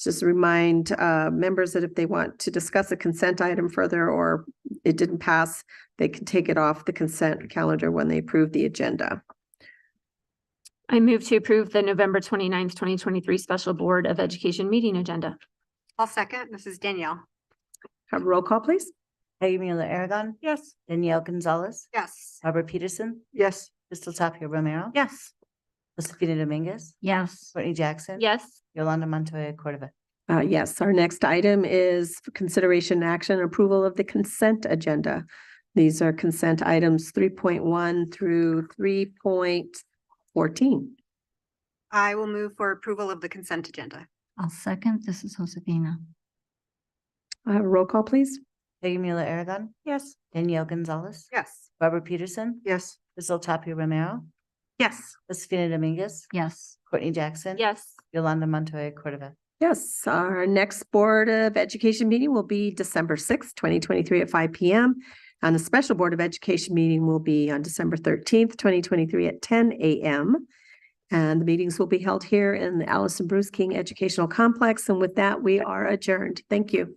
Just remind members that if they want to discuss a consent item further or it didn't pass, they can take it off the consent calendar when they approve the agenda. I move to approve the November 29th, 2023 Special Board of Education meeting agenda. I'll second. This is Danielle. Have a roll call, please. Peggy Mueller Aragon. Yes. Danielle Gonzalez. Yes. Barbara Peterson. Yes. Crystal Tapia Romero. Yes. Josefina Dominguez. Yes. Courtney Jackson. Yes. Yolanda Montoya Cordova. Yes, our next item is for consideration and action approval of the consent agenda. These are consent items 3.1 through 3.14. I will move for approval of the consent agenda. I'll second. This is Josefina. Roll call, please. Peggy Mueller Aragon. Yes. Danielle Gonzalez. Yes. Barbara Peterson. Yes. Crystal Tapia Romero. Yes. Josefina Dominguez. Yes. Courtney Jackson. Yes. Yolanda Montoya Cordova. Yes, our next Board of Education meeting will be December 6th, 2023 at 5 p.m. And the special Board of Education meeting will be on December 13th, 2023 at 10 a.m. And the meetings will be held here in the Allison Bruce King Educational Complex. And with that, we are adjourned. Thank you.